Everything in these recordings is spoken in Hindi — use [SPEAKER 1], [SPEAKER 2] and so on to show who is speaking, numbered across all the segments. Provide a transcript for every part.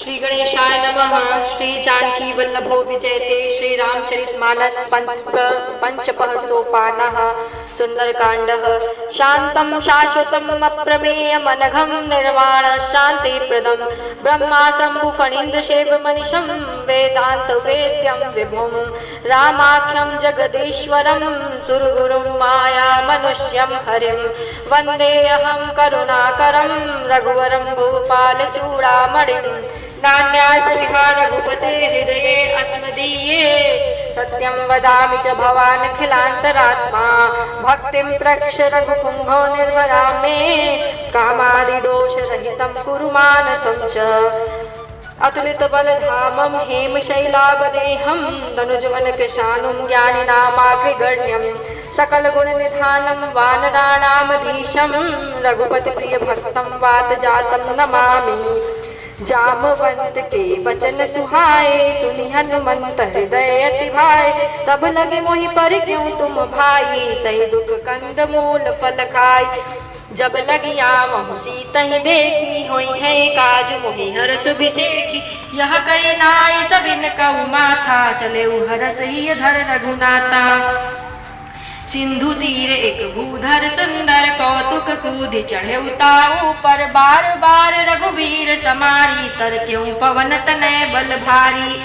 [SPEAKER 1] श्री गणेशाय नमः। श्री जानकी वल्लभो विजयते। श्री रामचरितमानस पंचपः सोपानः। सुंदरकांडः। शांतं शाश्वतम् अप्रमेयम् अनघं निर्वाण शांतिप्रदं ब्रह्मा शंभु फणीन्द्रशेव मनीषं वेदांत वेद्यं विभुं रामाख्यं जगदीश्वरं सुरगुरुं माया मनुष्यं हरिं वन्देऽहं करुणाकरं रघुवरं भूपालचूडामणिं नान्यास्पृहा रघुपते हृदये अस्मदीये सत्यं वदामि च भवानखिलान्तरात्मा भक्तिं प्रक्ष रघुपुङ्गो निर्वरां मे कामादिदोषरहितं कुरु मानसं च अतुलितबलधामं हेमशैलावदेहं तनुजवनकृशानुं ज्ञानिनामाग्रगण्यं सकलगुणनिधानं वानराणामधीशं रघुपतिप्रियभक्तं वातजातं नमामि। जामवंत के वचन सुहाए सुनि हनुमंत हृदय अति भाए तब लगे मोहि पर क्यों तुम भाई सही दुख कंद मूल फल खाई जब लगी आवहु सीतहि देखी होई है काज मोहि हरस बिसेखी यह कई नाई सबिन कहु माथा चले हरस ही धर रघुनाथा सिंधु तीर एक भूधर सुंदर कौतुक कूद चढ़े उताऊ पर बार बार रघुवीर समारी तर क्यों पवन तनय बल भारी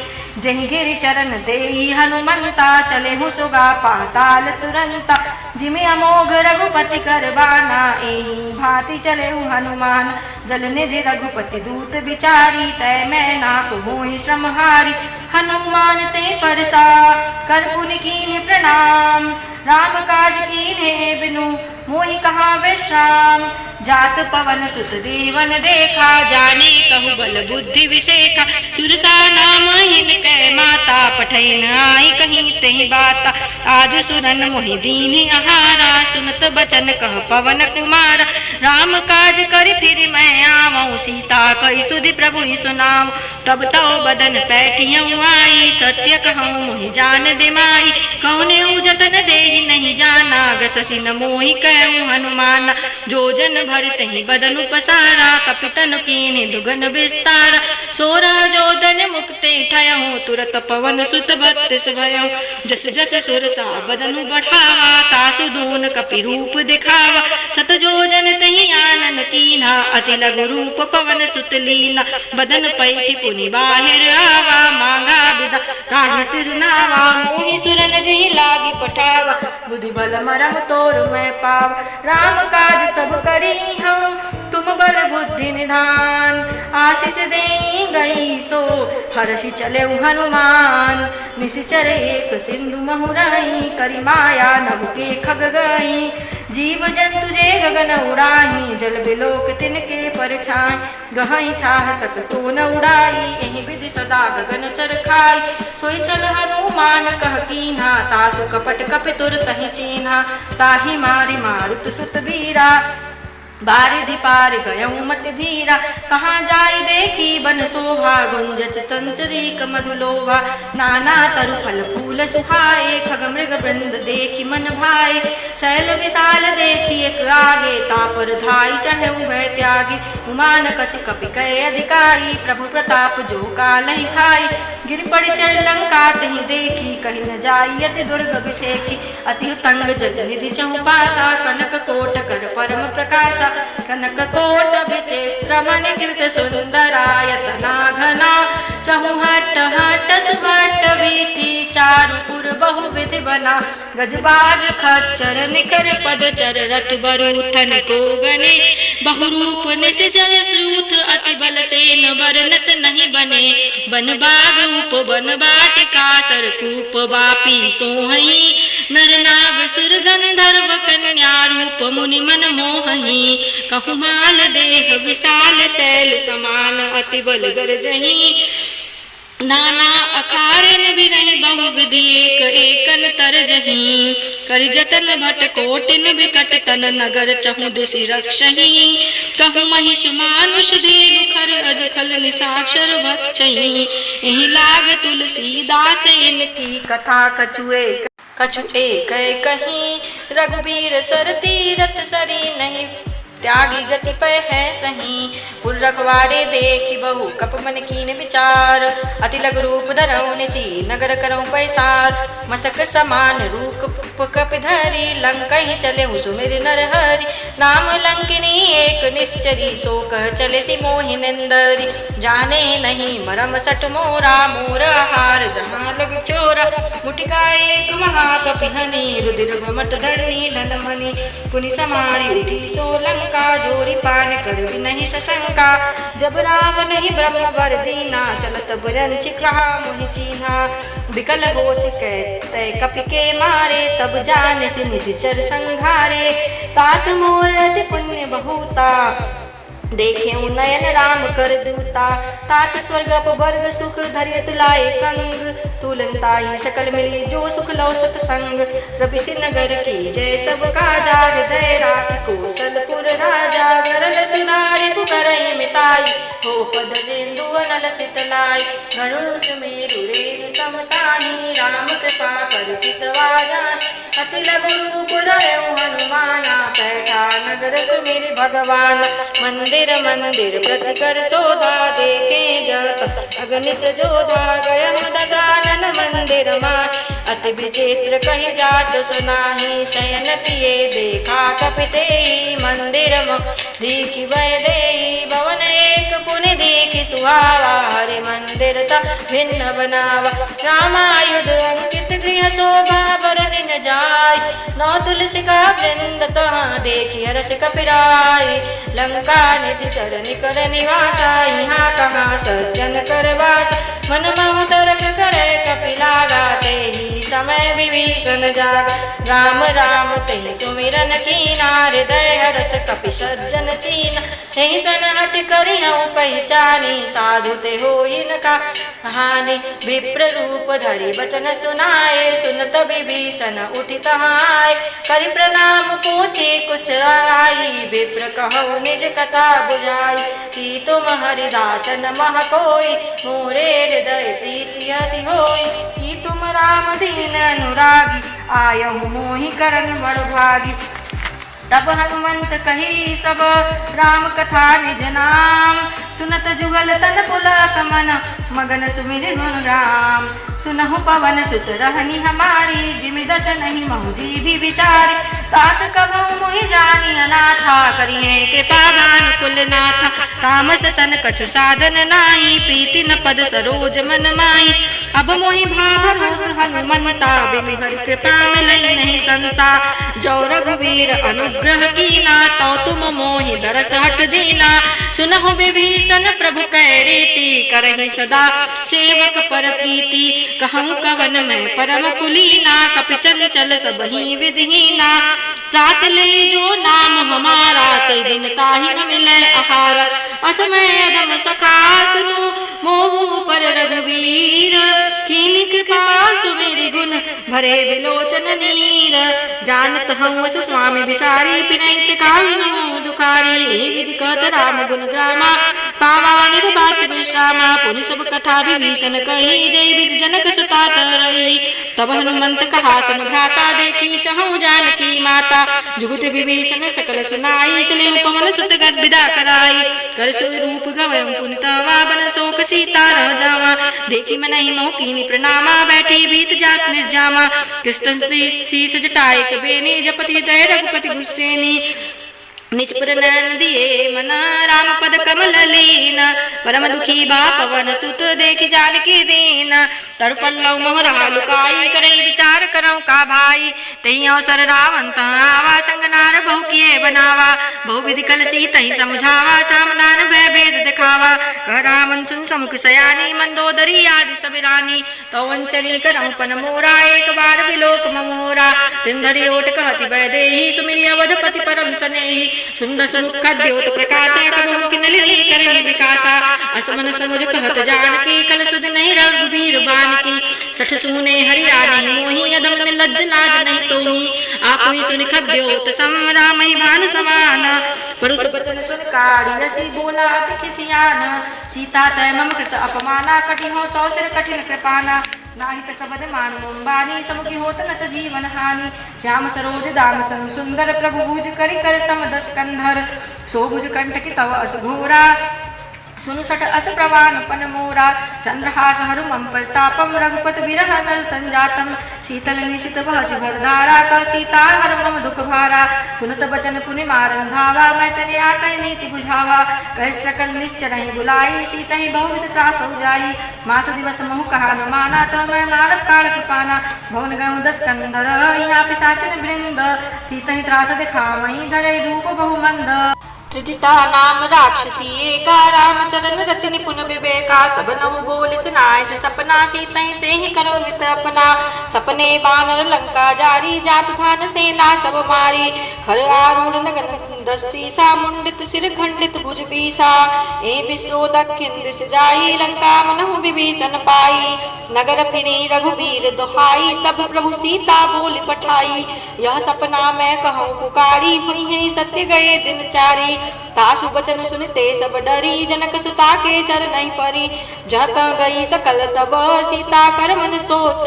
[SPEAKER 1] जहि गिरि चरण देई हनुमंता चले हु सुगा पाताल तुरंता जिमि अमोघ रघुपति करबाना एहि भांति चले हु हनुमान जल निधि रघुपति दूत विचारी तय मैं नाक होई श्रमहारी हनुमान ते परसा कर पुनि कीन्ह प्रणाम राम काज कीन्हे बिनु मोहि कहा विश्राम जात पवन सुत देवन देखा जाने कहु बल बुद्धि विसेखा सुरसा नाम हिनकै माता पठैन आई कहीं तेहि बाता आज सुरन मोहि दीन्हि आहारा सुनत बचन कह पवन कुमार राम काज करि फिर मैं आवऊँ सीता कई सुधि प्रभु सुनाऊँ तब तव बदन पैठियऊँ आई सत्य कहूँ मोहि जान दिमाई कौने जतन देहि नहीं जाना गसि न मोहि कहूँ हनुमान जो जन भर तहि बदनु पसारा कपितन कीन्हि दुगन विस्तार सोरह जोदन मुक्ति ठयहूँ तुरत पवन सुत बत्तिस भयहूँ जस जस सुरसा बदनु बढ़ावा तासु दून कपि रूप दिखावा सत जोजन तहि आनन कीन्हा अति लघु रूप पवन सुत लीना बदन पैठि पुनि बाहिर आवा मांगा विदा ताहि सिर नावा मोहि सुरन जहि लागी पठावा बुद्धि बल मरम तोर मैं पाव राम काज सब करी हम तुम बल बुद्धि निधान आशीष दे गई सो हर्षि चले हनुमान निशिचर एक सिंधु महुराई करी माया नभ के खग गई जीव जंतु जे गगन उड़ाही जल बिलोक तिनके परछाई गहई छाह सक सोन उड़ाई एहि विधि सदा गगन चर खाई सोई चल हनुमान कह कीन्हा तासु कपट कपि तुर तहि चीन्हा ताहि मारि मारुत सुत बीरा बारिधि पार गयऊँ मत धीरा कहाँ जाय देखी बन शोभा गुंजच तंचरीक मधुलोभा नाना तरु फल फूल सुहाए खग मृग वृंद देखी मन भाए शैल विशाल देखी एक आगे तापर धाई चढ़े भय त्यागी उमान कछ कपि कय अधिकारी प्रभु प्रताप जो कालहि खाई गिर पड़ि चढ़ लंका तहि देखी कहीं न जाई अति दुर्ग विषेखी अति तंग जग निधि चहुपासा कनक कोट कर परम प्रकाशा कनक कोट विचित्र मणिकृत सुंदरायतना घना चहुहट हट सुभट वीथि चारुपुर बहुविधि बना गजबाज खच्चर निखर पदचर रथ बरूथन को गने बहुरूप निश्चर श्रूथ अति बल सेन बरनत नहीं बने बन बाग उप बन बाटिका सरकूप बापी सोहई नर नाग सुर गंधर्व कन्या रूप मुनि मन मोहही कहु माल देह विशाल शैल समान अति बल गरजही नाना अखारन बिरहि बहुविधि एक एकन तरजही कर जतन भट कोटिन बिकट तन नगर चहु दिशि रक्षही कहु महिष मानुष धेनु खर अज खल निसाक्षर भक्षही एहि लाग तुलसीदास इनकी कथा कछु एक कहीं रघुबीर सर तीरथ सरी नहीं त्यागी गति पे है सही। पुर रखवारे देखी बहु कप मन कीन विचार। अति लग रूप धरऊ निसी नगर करऊ पैसार। मसक समान रूप कप धरी लंका ही चले सुमिर नर हरि। नाम लंकिनी एक निश्चरी सो कह चले सी मोहिनेंदरी। जाने नहीं मरम सट मोरा मोर हार जहाँ लग चोरा। मुटिका एक महाकपिहनी रुधिर मट धरनी धनमणि। पुनि समारी उठी सो लंका जोरी पान कर भी नहीं सशंका। जब रावण ही ब्रह्म वर दीना चलत बरंचि कहा मोहि चीन्हा। विकल हो तय कपि के मारे तब जान से निशिचर संघारे। तात मोर अति पुण्य बहुता देखे नयन राम कर दूता। तात स्वर्ग अपवर्ग सुख धरिय तुलाए कंग। तुलनता ही सकल मिली जो सुख लो सतसंग। रवि नगर की जय सब काजा हृदय राखी कौशलपुर राजा। गरल सुधारि पुकरहि मिताई हो पद जेन्दु अनल सितलाई। गरुड़ सुमेरु रेणु समताहि राम कृपा कर चितवा जानि। अति लघु रूप धरऊ हनुमाना पैठा नगर सुमिर भगवान। मंदिर मंदिर प्रति कर शोधा देखे जत अगणित जोधा। गयम दशानन मंदिर मान अति विचित्र कही जात सुनाही। शयन किए देखा कपितेहि मंदिर दीखि वै देहि। भवन एक पुनि दीखि सुहावा हरि मंदिर ता भिन्न बनावा। रामायुध अंकित गृह शोभा बर दिन जाय। नौ तुलसी का वृंद तहाँ देखी हर्ष कपिराय। लंका निशिचर निकर निवासा यहाँ कहाँ सज्जन कर वास। मन महु तरक करे कपिलागा तेहि समय विभीषण जागा। राम राम तेहि सुमिरन कीना हृदय हर्ष कपि सज्जन चीना। तेहि सन हट करि हऊँ पहचानी साधु ते होई न कहानी। विप्र रूप धरि बचन सुनाए सुनत विभीषण उठि तहाँ आए। करि प्रणाम पूछी कुछ आई विप्र कहु निज कथा बुझाई। कि तुम हरिदासन मह कोई मोरे हृदय प्रीति अति होई। कि तुम राम दीन अनुरागी आयहु मोहि करन बड़ भागी। तब हनुमंत कही सब राम कथा निज नाम। सुनत जुगल तन पुलक मन मगन सुमिर गुण राम। सुनहु पवन सुत रहनी हमारी जिमि दश नहीं महु जी भी विचारी। तात कभू मोहि जानी अनाथा करिए कृपा भानु कुल नाथा। तामस तन कछु साधन नाही प्रीति न पद सरोज मन माही। अब मोहि भाभरोस हनुमंता बिनु हरि कृपा मिलई नहीं संता। जो रघुवीर अनुग्रह कीना तो तुम मोहि दरस हट दीना। सुनहु विभीषण प्रभु कै रीति करहि सदा सेवक पर प्रीति। कहूँ कवन में परम कुलीना कपि चंचल सबहि विधिहीना। रात ले जो नाम हमारा कई दिन ताहि न मिले आहार। असमय अधम सखा सुनु मोहु पर रघुवीर। कीनी कृपा सुमेरि गुण भरे विलोचन नीर। जानत हूँ अस स्वामी विसारी पिनैत काहि न दुखारी। विधि कहत राम गुण ग्रामा पावा निर्वाच विश्रामा। पुनि सब कथा विभीषण कही जय विधि जनक सुता तरही। तब हनुमंत कहा सुन भ्राता देखी चहु जानकी माता। जुगुत विभीषण सकल सुनाई चले पवन सुत गद विदा कराई। कर सो रूप गवयं पुनि तवा बन शोक सीता रह जावा। देखी मनहि मोह कीनी प्रणामा बैठी बीत जात निर्जामा। कृष्ण शीस जटाए कबेनी जपति हृदय रघुपति गुस्सेनी। निज पर नयन दिए मन राम पद कमल लीन। परम दुखी बा पवन सुत देखि जानकी दीन। तरु पल्लव मोह रहा लुकाई करे विचार करऊँ का भाई। तही अवसर रावण तह आवा संग नार बहु किए बनावा। बहु विधि कल सीतहि समुझावा सामदान भय भेद दिखावा। कह रावण सुन समुख सयानी मंदोदरी आदि सबिरानी। तो अंचली करऊँ पन मोरा एक बार विलोक ममोरा। तिंधरी ओट कहति भय देहि सुमिरि अवधपति परम सनेहि। सुंदर सुमुख द्योत प्रकाशा कबहु किनली करहि विकासा। असमन समुझ कहत जानकी कल सुध नहीं रघुबीर बानकी। सठ सुने हरिया नहीं मोहि अधम निर्लज्ज लाज नहीं तोहि। आपुहि सुनि खद्योत सम रामहि भानु समाना। परुष बचन सुन कारी हसी बोला अति खिसियाना। सीता तय मम कृत अपमाना कठि हो तो सिर कठिन कृपाना। नाहित सबद मानु अंबानी समुखी होत न त जीवन हानि श्याम सरोज दाम सुंदर प्रभु भुज करि कर समदस कंधर सो भुज कंठ की तव अस घोरा सुनु सठ अस प्रवान पन मोरा चंद्रहास हरु मम प्रतापम रघुपत विरह नल संजातम शीतल निशित बहसि भरधारा क सीता हर मम दुख भारा सुनत बचन पुनि मारन धावा मैं तने आकहि नीति बुझावा कह सकल निश्चर ही बुलाई सीता ही बहुविध त्रास हो जाई मास दिवस महु कहा न माना तो मैं मारत काल कृपाना भवन गहु दस कंधर यहाँ पिशाचन वृंद सीता ही त्रास दिखा मई धरे रूप बहु मंद त्रिजटा नाम राक्षसी एका रामचरण रति निपुण विवेका सब नहु बोल सुनाय से सपना सीता से ही करो वित अपना सपने बानर लंका जारी जात थान सेना सब मारी खर आरूढ़ नगन दसीसा मुंडित सिर खंडित भुज बीसा ए विश्व दक्षिण दिश जाई लंका मनहु विभीषण पाई नगर फिरी रघुबीर दोहाई तब प्रभु सीता बोल पठाई यह सपना मैं कहूँ पुकारी हुई है सत्य गए दिन चारी तासु बचन सुनते सब डरी जनक सुता के चर नहीं परी जत गई सकल तब सीता कर मन सोच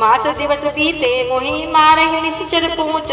[SPEAKER 1] मास दिवस बीते मोहि मारहि निश्चर पूछ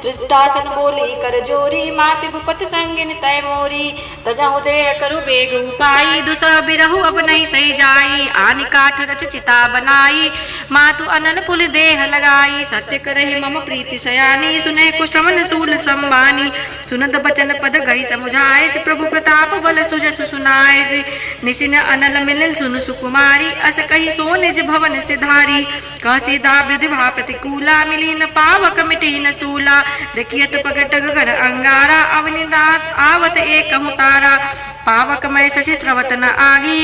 [SPEAKER 1] धृष्टासन बोली कर जोरी माति भूपति संगिन तय मोरी तजहु देह करु बेग उपाई दुसह बिरहु अब नहीं सही जाई आनि काठ रच चिता बनाई मातु अनन पुल देह लगाई सत्य करहि मम प्रीति सयानी सुने कुश्रमन सूल संबानी सुनत बचन पद गई समुझाए प्रभु प्रताप बल सुजस सुनाए निसिन अनल मिलिल सुनु सुकुमारी अस कही सो निज भवन सिधारी कह सीधा वृद्धि भा प्रतिकूला मिली न पावक मिटी न सूला देखियत पगट गगन अंगारा अवनि आवत एक तारा पावक मैं शशि स्रवत न आगी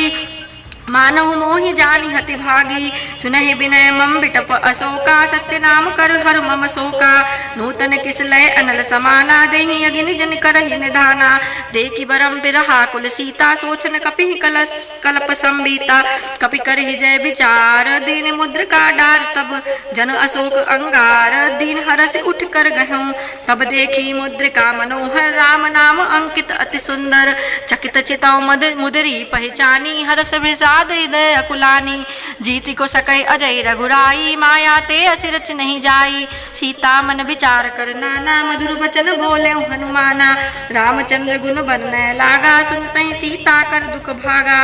[SPEAKER 1] मानव मोहि जानी हति भागी सुनहि विनय मम बिटप अशोका सत्य नाम कर हर मम शोका नूतन किस लय अनल समाना देहि अगिन जन करहि निधाना देखि बरम बिरहा कुल सीता सोचन कपि कलश कल्प संबीता कपि करहि जय विचार दीन मुद्र का डार तब जन अशोक अंगार दीन हरस उठ कर गहूं तब देखी मुद्रिका मनोहर राम नाम अंकित अति सुंदर चकित चितौ मुदरी पहचानी हरस वृषा हृदय अकुलानी जीति को सकई अजय रघुराई माया ते असिरच नहीं जाई सीता मन विचार कर नाना मधुर वचन बोले हनुमाना रामचंद्र गुण बरनै लागा सुनतहि सीता कर दुख भागा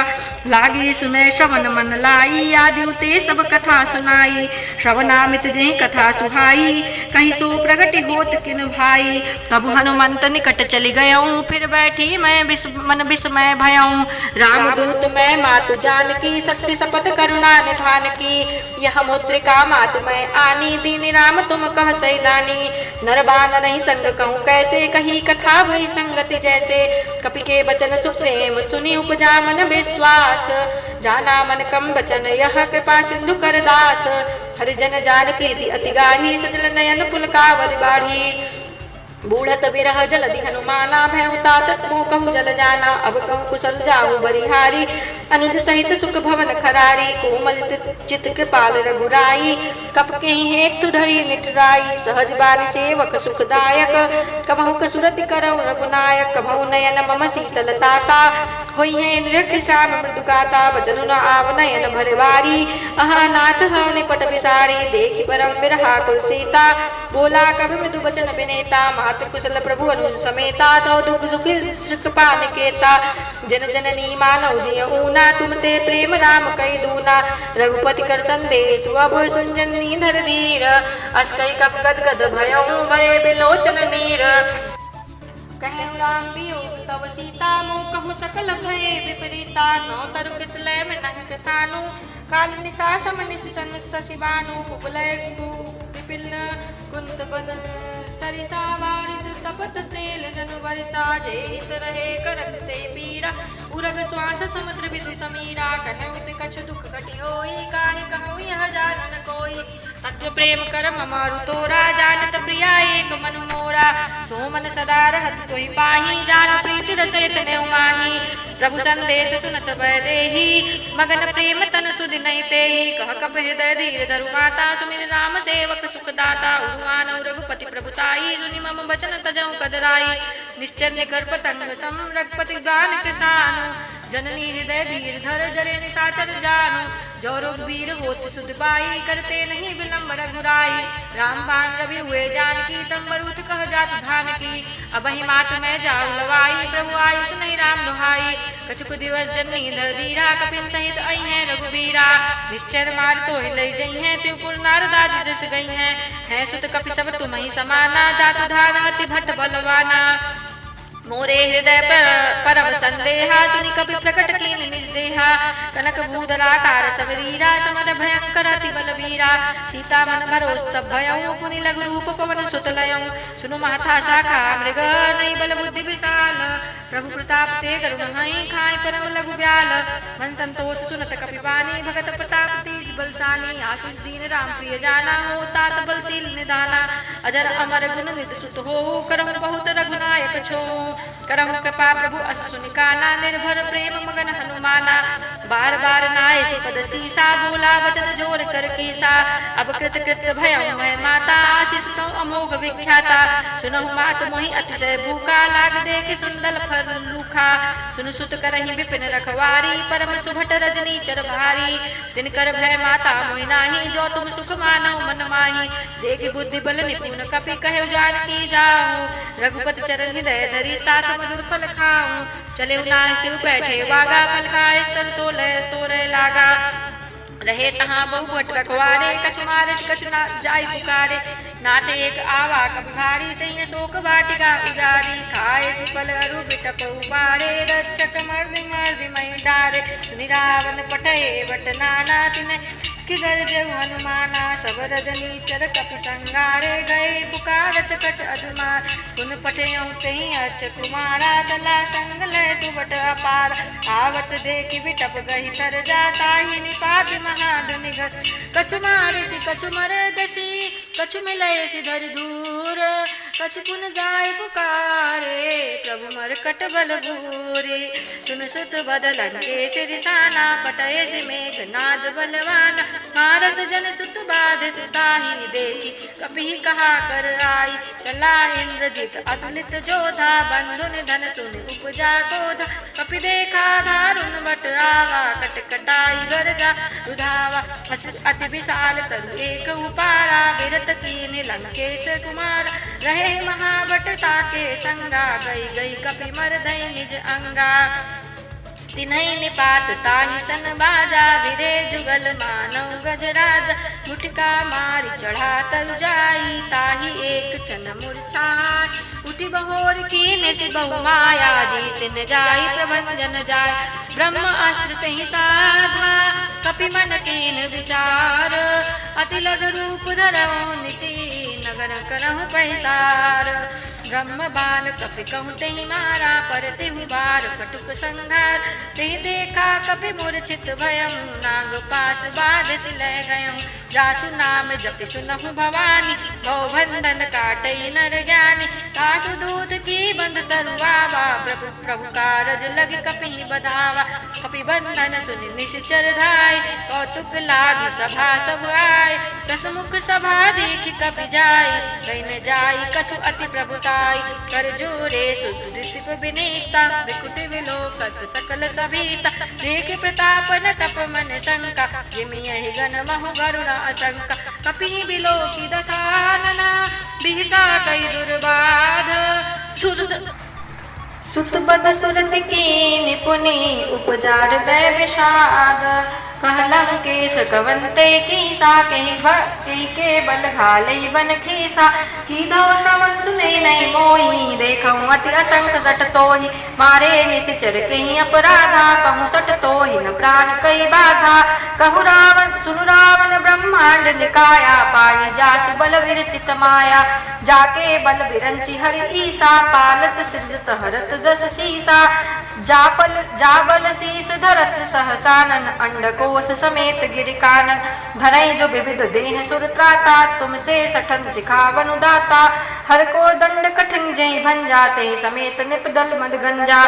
[SPEAKER 1] लागी सुने श्रवण मन लाई आदि ते सब कथा सुनाई श्रवणामित जहि कथा सुहाई कहीं सो प्रगति होत किन भाई तब हनुमंत निकट चली गयऊँ फिर बैठी मैं मन विस्मय भयऊँ रामदूत मैं मातु जान की शक्ति शपथ करुणा निधान की यह मुद्रिका मातु मैं आनी दीन राम तुम कह सैदानी नरबान नहीं संग कहूँ कैसे कही कथा भई संगति जैसे कपि के बचन सुप्रेम सुनी उपजा मन विश्वास जाना मन कम बचन यह कृपा सिंधु कर दास हरिजन जान प्रीति अति गाढ़ी सजल नयन पुलकावल बाढ़ी बूढ़त बिरह जलधि हनुमाना भयउता तत्मो कहु जल जाना अब कहु कुशल जाऊ बरिहारी अनुज सहित सुख भवन खरारी कोमल चित कृपाल रघुराई कप के हेतु धरी निठराई सहज बानी सेवक सुखदायक कबहु कसुरति करौ रघुनायक कबहु नयन मम शीतलताता होई है नृख श्याम मृदुगाता वचनु न आव नयन भरवारी अहनाथ निपट विसारी देखि परम बिरहा कुल सीता बोला कवि मृदु वचन विनेता मात कुशल प्रभु अनुज समेता तो दुख सुखी कृपा निकेता जन जननी मानव जिय ऊना तुम ते प्रेम राम कई दूना रघुपति कर संदेश अब सुनजनी धर धीर अस कई कप गद गद भयऊ भरे बिलोचन नीर कहूँ राम दियो तव सीता मोह कहूँ सकल भय विपरीता नौ तरु किसलय में नहीं किसानु काल निशा सम निशन सशिबानु कुबलय विपिन कुंत बदन सरिसा वारिद तपत तेल जनु वर्षा जेत रहे करते पीरा उरग श्वास समुद्र विधि समीरा कहूँ कछु दुख घटी होई काहे कहूँ यह जानन कोई तत्व प्रेम कर ममारु तोरा जानत प्रिया एक मनु मोरा सो मन सदा रहत कोई पाही जान प्रीति रसैत ने माही प्रभु संदेश सुनत वैदेही मगन प्रेम तन सुधि नहीं तेही कह कप हृदय धीर धरु माता सुमिर राम सेवक सुखदाता उरुआन रघुपति प्रभुताई सुनि मम वचन तजऊ कदराई निश्चर निकर पतंग सम रघुपति गान किसानु जननी हृदय वीर धर जरे निशाचर जानो, जो रघुवीर होत सुध पाई, करते नहीं विलंब रघुराई। राम बाण रवि हुए जानकी, तम बरूथ कह जात धान की। अबहि मात मैं जाऊ लवाई, प्रभु आयुष नहीं राम दुहाई। कछुक दिवस जननी धर धीरा, कपिन सहित आई है रघुबीरा। निश्चर मार तो लई जई है, त्रिपुर नारदा जस गई है सुत कपि सब तुम ही समाना, जातु धान अति भट्ट बलवाना। मोरे हृदय परम संदेहा, सुनि कपि प्रकट कीन निज देहा। कनक भूधराकार सबरीरा, समर भयंकर अति बलवीरा। सीता मन भरोस तब भयऊ, पुनि लघु रूप पवन सुत लयऊ। सुनु माथा शाखा मृग, नहीं बल बुद्धि विशाल। प्रभु प्रताप ते करुण हई, खाई परम लघु ब्याल। मन संतोष सुनत कपि बानी, भगत प्रताप तेज बलशानी। आशीष दीन राम प्रिय जाना, हो तात बलशील निधाना। अजर अमर गुण नित सुत हो, करहु बहुत रघुनायक छो। करहु कृपा प्रभु अस सुनिकाना, निर्भर प्रेम मगन हनुमाना। बार बार नाय से पद सीसा, बोला वचन जोर कर कीसा। अब कृत कृत भयउ मैं माता, आशीष तो अमोघ विख्याता। सुनहु मात मोहि अतिशय भूखा, लाग देख सुंदल फल लूखा। सुन सुत करहि विपिन रखवारी, परम सुभट रजनी चर भारी। तिनकर भय माता मोहि नाही, जो तुम सुख मानौ मन माही। देख बुद्धि बल निपुण कपि, कहु जानकी जाऊं। रघुपति चरण हृदय धरी, तात मधुर फल खाऊं। चले नाय सिर बैठे बागा, पलकाए स्तर तोरे लागा। रहे तहाँ बहु भट रखवारे, कछु मारे कछु ना जाय पुकारे। नाथ एक आवा कपि भारी, तहिए शोक वाटिका उजारी। खाए सिपल अरु बिटप उबारे, रक्षक मर्दि मर्दि मई डारे। सुनि रावण पठए बट नाना, तिने किगर देव हनुमाना। सब रजनी चर कपि संगारे, गए पुकारत कछ अधमार। पुन पठेऊ तहि अच कुमारा, दला संग लय सुबट अपार। आवत देखि बिटप गहि तर जा, ताहि निपात महाधनि घर। कछु मारिसि कछु मरे दसी, कछु मिलय सिधर दूर। कछु पुन जाय पुकारे, प्रभु मरकट बल भूरि। सुन सुत बदलन के सिरसाना, पटय सि मेघनाद बलवाना। मारस जन सुत बाध सुताही, देखी कपि कहा कर आई। चला इंद्रजित अतुलित जोधा, बंधु निधन सुनि उपजा क्रोधा। कपि देखा दारुण बट आवा, कटकटाई गरजा रुधावा। अति विशाल तरु एक उपारा, बिरत कीन लंकेश कुमार। रहे महाबट ताके संगा, गई गई कपि मरधई निज अंगा। तिन्है निपात ताहि सन बाजा, वीरे जुगल मानव गजराजा। मुठिका मारि चढ़ा तरु जाई, ताहि एक चन मूर्छाय। उठि बहोर कीने सि बहु माया, जीतिन जाई प्रभंजन जाय। ब्रह्म अस्त्र तहि साधा, कपि मन कीन विचार। अति लघु रूप धरऊ निसी, नगर करहु पैसार। ब्रह्म बाण कपि कहु तहि मारा, परति बार कटुक संघार। तेहि देखा कपि मूर्छित भयउ, नाग पास बाध सिलय गयउ। जासु नाम जपि सुनहु भवानी, भव बंधन काटई नर ज्ञानी। तासु दूत की बंद तरुआवा, प्रभु प्रभु कारज लग कपि बधावा। कपि बंधन सुनि निश्चर धाय, कौतुक लागी सभा सब आय। दसमुख सभा देखि कपि जाय, गइन जाय कछु अति प्रभुताय। कर जोरे सुदृशिप विनीता, विकुट विलोकत सकल सभीता। देख प्रताप न तप मन शंका, जिमियहि गण महु गरुण असंका। कपि बिलोकी दशानना, बिहसा कई दुर्बाध। सुत बद सुरत कीनि, पुनि उपजार दय विषाद। कहलम केश कवंते कीसा, कही के बल घालहि बन खीसा। कीधो श्रवण सुने नहीं मोही, देखऊँ अति असंख सट तोहि। मारे निशिचर कहीं अपराधा, कहूँ सट तोहि न प्राण कई बाधा। कहु रावण सुनु रावण ब्रह्मांड निकाया, पाई जासु बल विरचित माया। जाके बल विरंचि हरि ईसा, पालत सृजत हरत जस सीसा। जाबल शीस धरत सहसानन, अंडकोश समेत गिरि कानन। धरई जो विविध देह सुर त्राता, तुमसे सठन सिखावन दाता। हर को दंड कठिन जय भंजाते, समेत निपदल मद गंजा।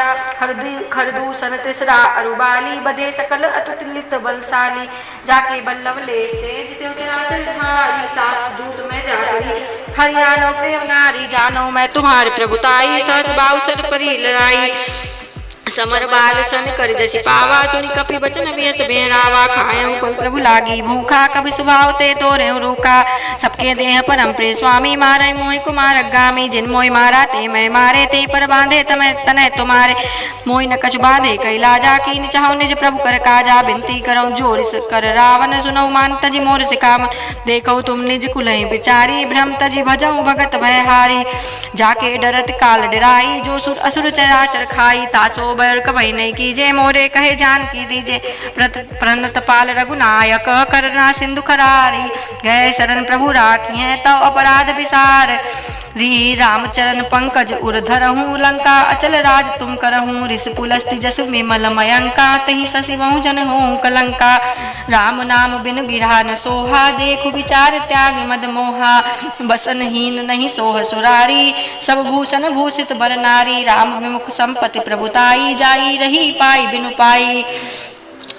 [SPEAKER 1] खरदूषण तिसरा अरुबाली, बधे सकल अतुलित बलशाली। जाके बल्लभ लेस तेज त्यों चराचर भारी, ताप दूत में जागरी। हरियाणो प्रेम नारी, जानो मैं तुम्हारी प्रभुताई। सहस बाहु सर परी लड़ाई, समर बाल सन कर जसि पावा सुनि कपि बचन बेस बेरावा खायऊ कोई प्रभु लागी भूखा कभी स्वभाव ते तोरे रूखा सबके देह परम प्रिय स्वामी मारे मोहि कुमार गामी जिन मोहि मारा ते मैं मारे ते पर बांधे तमै तनय तुम्हारे मोहि न कछु बांधे कैलाजा कीन चाहु निज प्रभु कर काजा बिनती करऊँ जोर कर रावण सुनऊ मान तजी मोर सिकाम देखो तुम निज कुलहि बिचारी भ्रम तजी भजऊ भगत भयहारी जाके डरत काल डराई जो सुर असुर चराचर खाई तासो बैर कभई नहीं कीजे मोरे कहे जान की दीजे प्रणत पाल रघुनायक करना सिंधु खरारी गए शरण प्रभु राखी हैं तव अपराध विसार री रामचरण पंकज उर धरहूँ लंका अचल राज तुम करहूँ ऋष पुलस्ति जसु विमल मयंका तही शशि बहु जन हो कलंका राम नाम बिन बिरहा सोहा देखु विचार त्याग मद मोहा बसनहीन नहीं सोह सुरारी सब भूषण भूषित बर नारी राम विमुख संपत्ति प्रभुताई जाई रही पाई बिनु पाई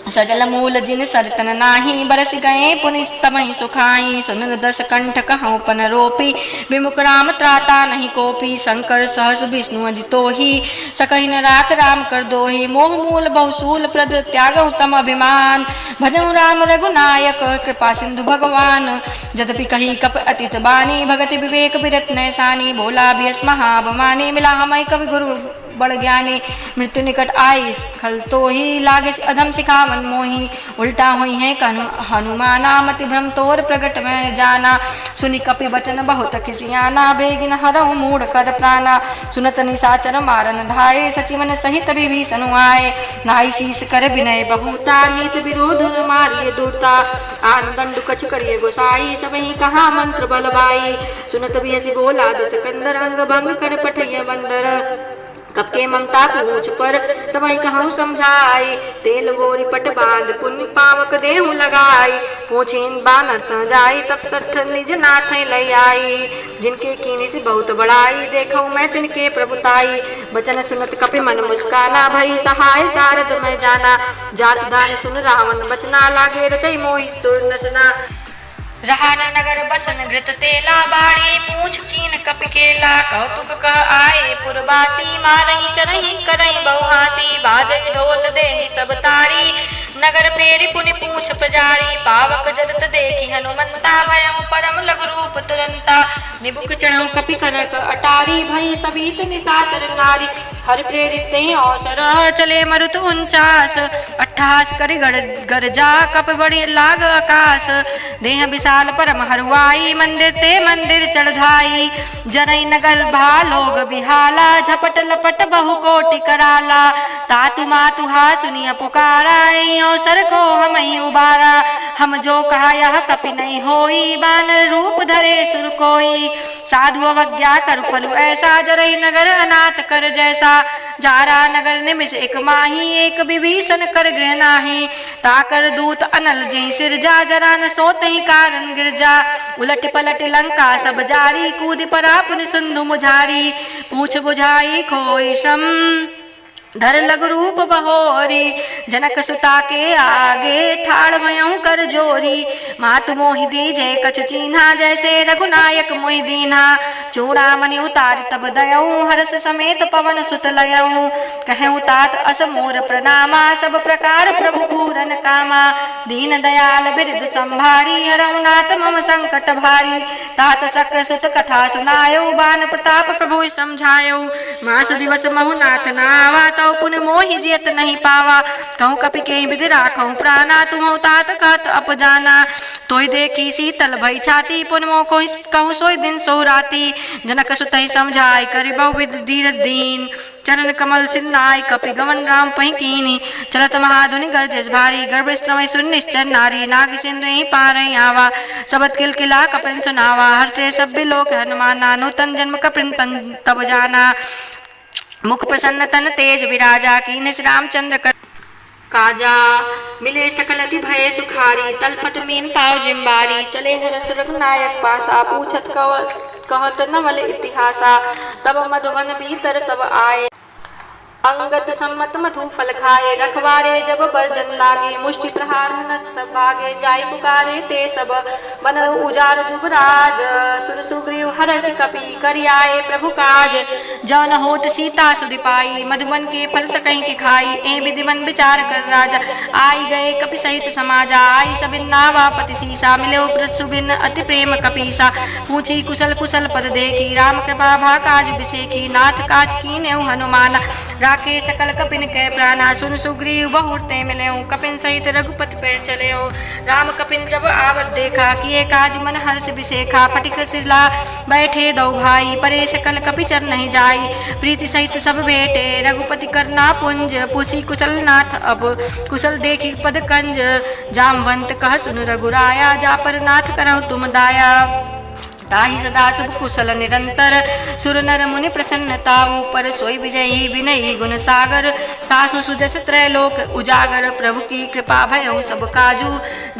[SPEAKER 1] सजल मूल जिन सरतन नाही बरस गए पुनि तमहि सुखाई सुन दस कंठ कहूँ पन रोपी विमुख राम त्राता नहीं कोपी शंकर सहस विष्णु अजितोहि सकहि न राख राम कर दोहि मोह मूल बहुसूल प्रद त्यागहु तम अभिमान भजऊ राम रघुनायक कृपा सिंधु भगवान यद्यपि कही कप अतित बानी भगति विवेक विरत नैसानी बोला बियस महाबमानी मिला हमाय कवि गुरु बड़ ज्ञानी मृत्यु निकट आई खल तो ही लागे अधम सिखावन मोही उल्टा हुई है हनुमाना मति भ्रम तोर प्रगट में जाना सुनि कपि बचन बहुत खिसियाना बेगिन हरऊ मूढ़ कर प्राणा सुनत निशाचर मारन धाये सचिवन सहित विभीषण आए नाई शीस कर विनय बहुता नीत विरोध मारिय दूरता आन दंड कछ करिए गोसाई सबही कहा मंत्र बलबाई सुनत बियसि बोला दस कंदर अंग भंग कर पठय बंदर कब के ममता पूछ पर सबई कहूँ समझाई तेल गोरी पट बांध पुण्य पावक देहु लगाई पूछीन बानर त जाई तब सठ निज नाथ लई आई जिनके कीनी से बहुत बड़ाई देखो मैं तिनके प्रभुताई बचन सुनत कपि मन मुस्काना भई सहाय सारद मैं जाना जात दान सुन रावण बचना लागे रचई मोहि सुर नसना रहा न नगर बसन घृत तेला बाड़ी पूछ कीन कपि केला कौतुक कह आए पुरवासी मारही चरही करही बहुहासी बाजई ढोल देहि सब तारी नगर फेरी पुनि पूछ पजारी पावक जरत देखी हनुमंता भयउ परम लघु रूप तुरंता निबुक चढ़ऊ कपि कनक अटारी भई सबीत निशाचर नारी हर प्रेरित अवसर चले मरुत 49 अट्ठास करि गरजा कप बड़ी लाग आकाश देह विशाल परम हरुआई मंदिर ते मंदिर चढ़ाई जरई नगल भालोग बिहाला झपट लपट बहु कोटि कराला तातु मातु हा सुनिया पुकारा अवसर को हम ही उबारा हम जो कहा यह कपि नहीं होई बानर रूप धरे सुर कोई साधु अवज्ञा कर फलु ऐसा जरई नगर अनाथ कर जैसा जारा नगर निमिष एक माही एक विभीषण कर गृह नाही ताकर दूत अनल जही सिरजा जरा न सोत ही कारण गिरजा उलट पलट लंका सब जारी कूद परा पुनि सिंधु मुझारी पूछ बुझाई खोई श्रम धर लघु रूप बहोरी जनक सुता के आगे ठाड़ भयऊ कर जोरी मातु मोहि दीजे कछु चीन्हा जैसे रघुनायक मोहि दीन्हा चूड़ामणि उतार तब दयऊ हर्ष समेत पवन सुत लयऊ कहऊँ तात अस मोर प्रणामा सब प्रकार प्रभु पूरन कामा दीन दयाल बिरद संभारी हरऊ नाथ मम संकट भारी तात शक्र सुत कथा सुनायो बान प्रताप प्रभु समझायो मास दिवस महु नाथ नावा तौ पुन मोहि जियत नहीं पावा कहूँ कपि के विधि राखऊँ प्राणा तुम तात कहत अपजाना तोय देखी शीतल भई छाती पुन मोह कहूँ सोई दिन सोहराती जनक सुतहि समझाय करि बहु विधि धीर दीन चरण कमल सिन्नाय कपि गमन राम पहि कीनी चलत महाधुनि गर्जस भारी गर्भ स्त्रमय सुन निश्चर नारी नाग सिंधु ही पारहि आवा सबत किलकिला कपिन सुनावा हर्षे सभ्य लोक हनुमाना नूतन जन्म कपिन तब जाना मुख प्रसन्न तन तेज विराजा कीन श्री रामचंद्र कर काजा मिले सकल अति भय सुखारी तलपत मीन पाव जिम्बारी चले हरस रघुनायक पासा पूछत कहत नवल इतिहासा तब मधुवन भीतर सब आए अंगत सम्मत मधु फल खाए, रखवारे जब बर्जन लागे, मुष्टि प्रहार नत सब भागे, जाय पुकारे ते सब बन उजार जुबराज, सुर सुग्रीव हरस कपि करियाए प्रभु काज, जौन होत सीता सुधि पाई, मधुबन के फल सकहीं के खाई, ए विधिवन विचार कर राजा, आई गए कपि सहित समाजा, आई सबिन नावापति सीसा, मिले सुबिन अति प्रेम कपीसा, पूछी कुशल कुशल पद देखी, राम कृपा भा काज बिसेखी, नाथ काज कीन्यु हनुमान, राखे सकल कपिन के प्राणा, सुन सुग्रीव बहुरते मिले, कपिन सहित रघुपति पे चले, राम कपिन जब आवत देखा, किए काज मन हर्ष बिसेखा, फटिक सिला बैठे दो भाई, परे सकल कपि चर नहीं जाई, प्रीति सहित सब भेटे, रघुपति करना पुंज, पुसी कुशल नाथ अब, कुशल देखी पद कंज, जामवंत कह सुन रघुराया, जा पर नाथ करहु तुम दाया, ताहि सदा शुभ कुशल निरंतर, सुर नर मुनि प्रसन्नता ऊपर, सोई विजयी विनयी गुण सागर, तासु सुजस त्रैलोक उजागर, प्रभु की कृपा भयउ सब काजू,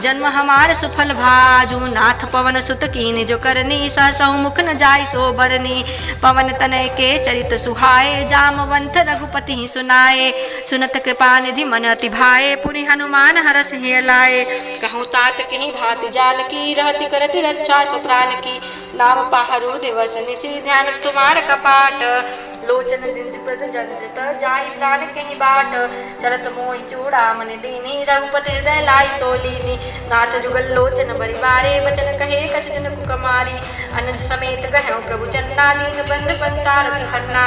[SPEAKER 1] जन्म हमार सुफल भाजू, नाथ पवन सुत कीन जो करनी, सहसहु मुख न जाय सो बरनी, पवन तनय के चरित सुहाए, जामवंत रघुपति सुनाए, सुनत कृपा निधि मन अति भाए, पुनि हनुमान हरस हिय लाए, कहूँ तात कहीं भाति जान की, रहति करति रक्षा सुप्राण की, नाम पाहरु दिवस निशि ध्यान तुम्हार कपाट, लोचन दिन प्रद जंत्रित जाहि प्राण कहीं बाट, चरत मोहि चूड़ामन दीनी, रघुपति हृदय लाई सोलीनी, नाथ जुगल लोचन बरिवारे, बचन कहे कछ जन कुकमारी, अनुज समेत गहु प्रभु चंदा, दीन बंद पंतारति हरना,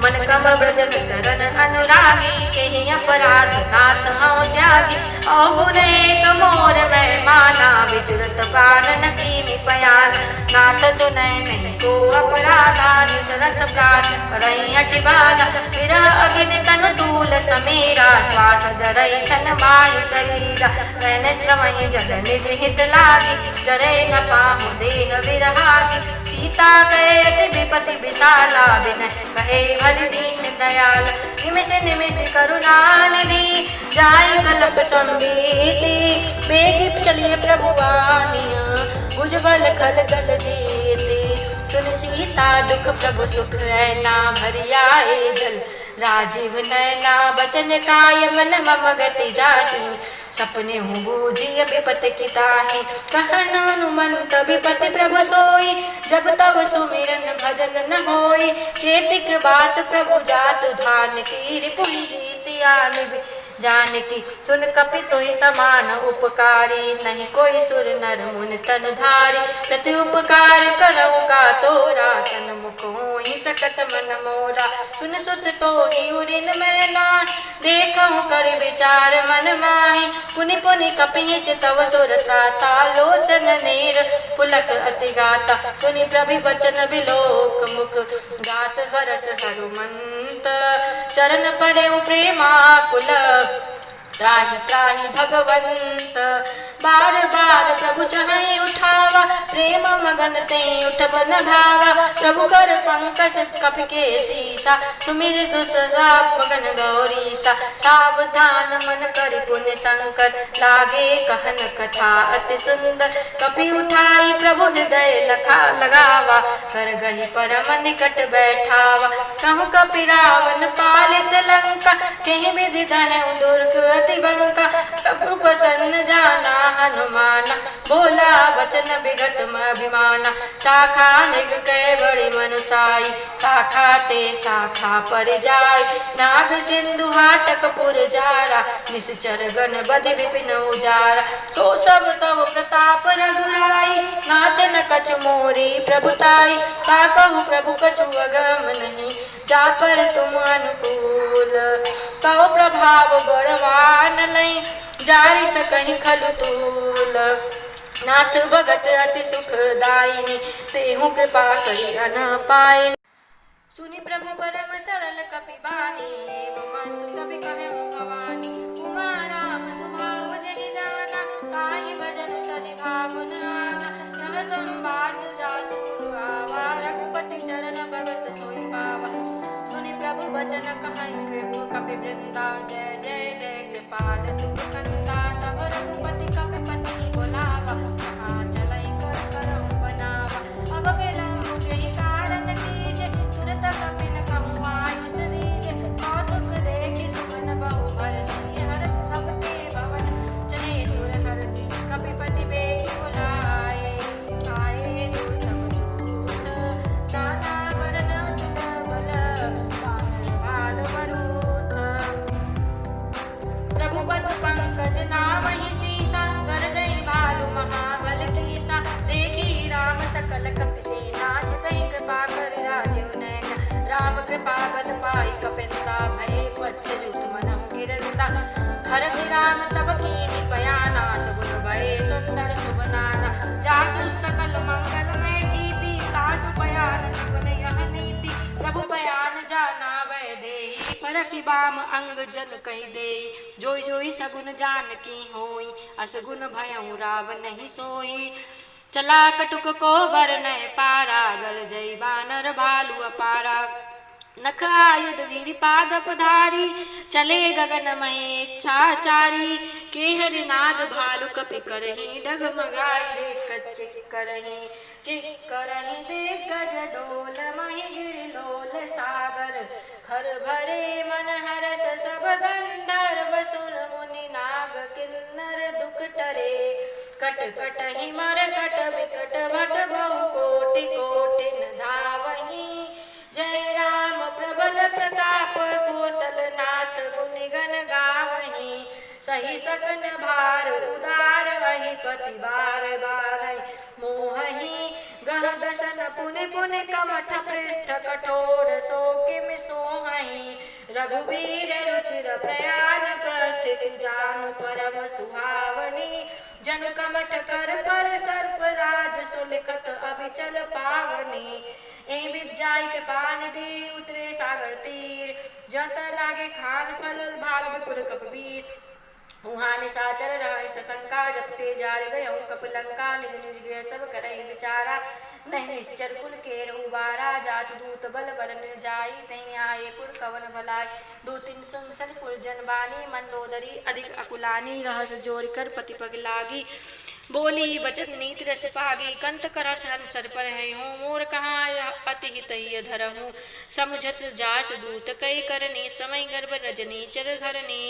[SPEAKER 1] मन कम ब्रजन चरण अनुरागी, केहि अपराध नाथ हऊँ त्यागी, अवगुण एक मोर मैं माना, विचुरत प्राण न कीनि पयान, नाथ सुनय नहीं को अपराधा, निसरत प्राण परई हटि बाधा, विरह अग्नि तन तूल समीरा, श्वास जरई तन माहि शरीरा, नैनेत्र महि जल निज हित लागी, जरई न पाहु देह विरहागी, सीता कहे विपति विशाला, बिन कहे भरि दीन दयाल, निमिष निमिष करुणा निधि, जाय कल्प संबीति, बेग चलिए प्रभु वानिया, भुजबल खल गल जीति, सुन सीता दुख प्रभु सुख रैना, भरियाए जल राजीव नैना, बचन काय मन मम गति जाहि, सपने हूँ बूझी विपत की ताहि, कहन हनुमंत विपति प्रभु सोई, जब तब सुमिरन भजन न होई, केतिक बात प्रभु जात धान की, रिपुहि जीति आन जानकी, सुन कपि तोहि समान उपकारी, नहीं कोई सुर नर मुनि तनुधारी, प्रति उपकार करऊ का तोरा, सन्मुख होहि सकत मन मोरा, सुन सुत तोहि उरिन मैना, देखहु कर विचार मन माहि, पुनि पुनि कपि चितव सुर त्राता, लोचन नीर पुलक अति गाता, सुनि प्रभि वचन बिलोक मुख, गात हरस हनुमंत, चरण पड़ेउ प्रेमाकुल, त्राहि त्राहि भगवंत, बार बार प्रभु चहई उठावा, प्रेम मगन ते उठ बन भावा, प्रभु कर पंकज कपि के सीसा, सुमिर दुसरा मगन गौरीसा, सावधान मन करि पुण्य संकर, लागे कहन कथा अति सुंदर, कपि उठाई प्रभु हृदय लखा लगावा, कर गही परम निकट बैठावा, कहूँ कपि रावण पालित लंका, केहि विधि दहउ दुर्ग अति बंका, प्रभु प्रसन्न जाना हनुमाना, बोला वचन विगत अभिमाना, शाखा मृग कै बड़ी मनुसाई, शाखा ते शाखा पर जाय, नाग सिंधु हाटक पुर जारा, निश्चर गण बधि विपिन उजारा, सो सब तव प्रताप रघुराई, नाथ न कछु मोरी प्रभुताई, ताकहु प्रभु कछु अगम नहीं, जा पर तुम अनुकूल, तव प्रभाव बड़वान लई, जारि सकहि खलु तूल, नाथ भगत अति सुखदायिनी, तेहु कृपा करि अन पायिनी, सुनि प्रभु परम सरल कपि बानी, ममस्तु सभि कहउँ भवानी, उमा राम स्वभाव जहि जाना, ताहि भजन तजि भावन आना, यह संवाद जासु आवा, रघुपति चरण भगत सोई पावा, सुनि प्रभु वचन कहई प्रभु कपि वृंदा, जय जय जय कृपाल सुख कंदा, तब रघुपति कपि पति बोलावा, कहाँ चलै कर करम बनावा, अब विलम्ब केहि कारण कीजे, तुरत कपि न कहूँ आयुष दीजे, सकल कपिसेना जितहि कृपा कर राजीव नयन राम कृपा बल पाई कपिंदा भय पच्चयुत मनहु गिरंदा हरसि राम तब कीनि बयाना सगुन भय सुंदर सुबनाना जासु सकल मंगलमय कीर्ति तासु बयान सगुन यह नीति प्रभु बयान जाना वै देहि परखि बाम अंग जन कहि देहि जोई जोई सगुन जान की होई असगुन भयउ राव नहीं सोई चला कटुक को बर नय पारा गर जय बानर भालु अपारा नख आयुध गिरिपाद पधारी चले गगन महेच्छाचारी केहर नाद भालु कपि करहि डगमगाई देख चिक करहि देख गज डोल महि गिरि लोल सागर खर भरे मन हरस सब गंधर्व सुर मुनि नाग किन्नर दुख टरे कट कटहि मर कट विकट भट बहु कोटि कोटि न धावहि जय राम प्रबल प्रताप कौशलनाथ गुणगण गावहि सही सकन भार उदार अहि पति बार बार मोहहि गह दशन पुनि पुनि कमठ पृष्ठ कठोर सो किम सोहहि रघुवीर रुचिर प्रयाण प्रस्थिति जानु परम सुहावनी जन कमठ कर पर सर्प राज सुलिखत अभिचल पावनी ए विद्याय कृपा निधि उतरे सागर तीर जत लागे खान फल भाग विपुल कपवीर उहाँ निशाचर रहे सशंका जपते जार गयऊँ कपिलंका निज निज गृह सब करहि विचारा नहीं निश्चर कुल के रहुबारा जासु दूत बल बरन जाई तहीं आए पुर कवन भलाई दो तीन सुनसन पुर जनबानी मंदोदरी अधिक अकुलानी रहस जोर कर पति पग लागी बोली बचन नीति रस पागी कंत करस हंसर पर है हूँ मोर कहाँ अति हितैय धरहूँ समझत जास दूत कई करनी समय गर्भ रजनी चर घरनी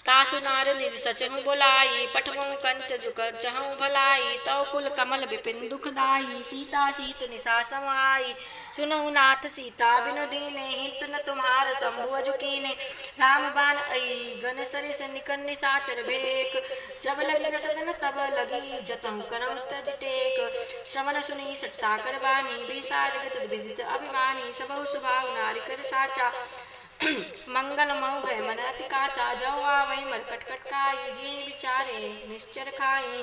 [SPEAKER 1] तासु नार निज सचहु बोलाई पठमु कंत जुक चहु भलाई तव कुल कमल विपिन दुखदाई सीता सीत निशा समाई सुनहु नाथ सीता बिनु दीने हित न तुम्हार शंभु अजुकीने राम बाण आई गन सरिस निकन निशाचर भेक जब लगी रसदन तब लगी जतहु करम तज टेक श्रवण सुनी सत्ता करवानी बिसार जगत विदित अभिमानी सबहु स्वभाव नारी कर साचा मंगल मऊ भय मन अति काचा जऊ आवै मरकट कटकाई जी विचारे निश्चर खाई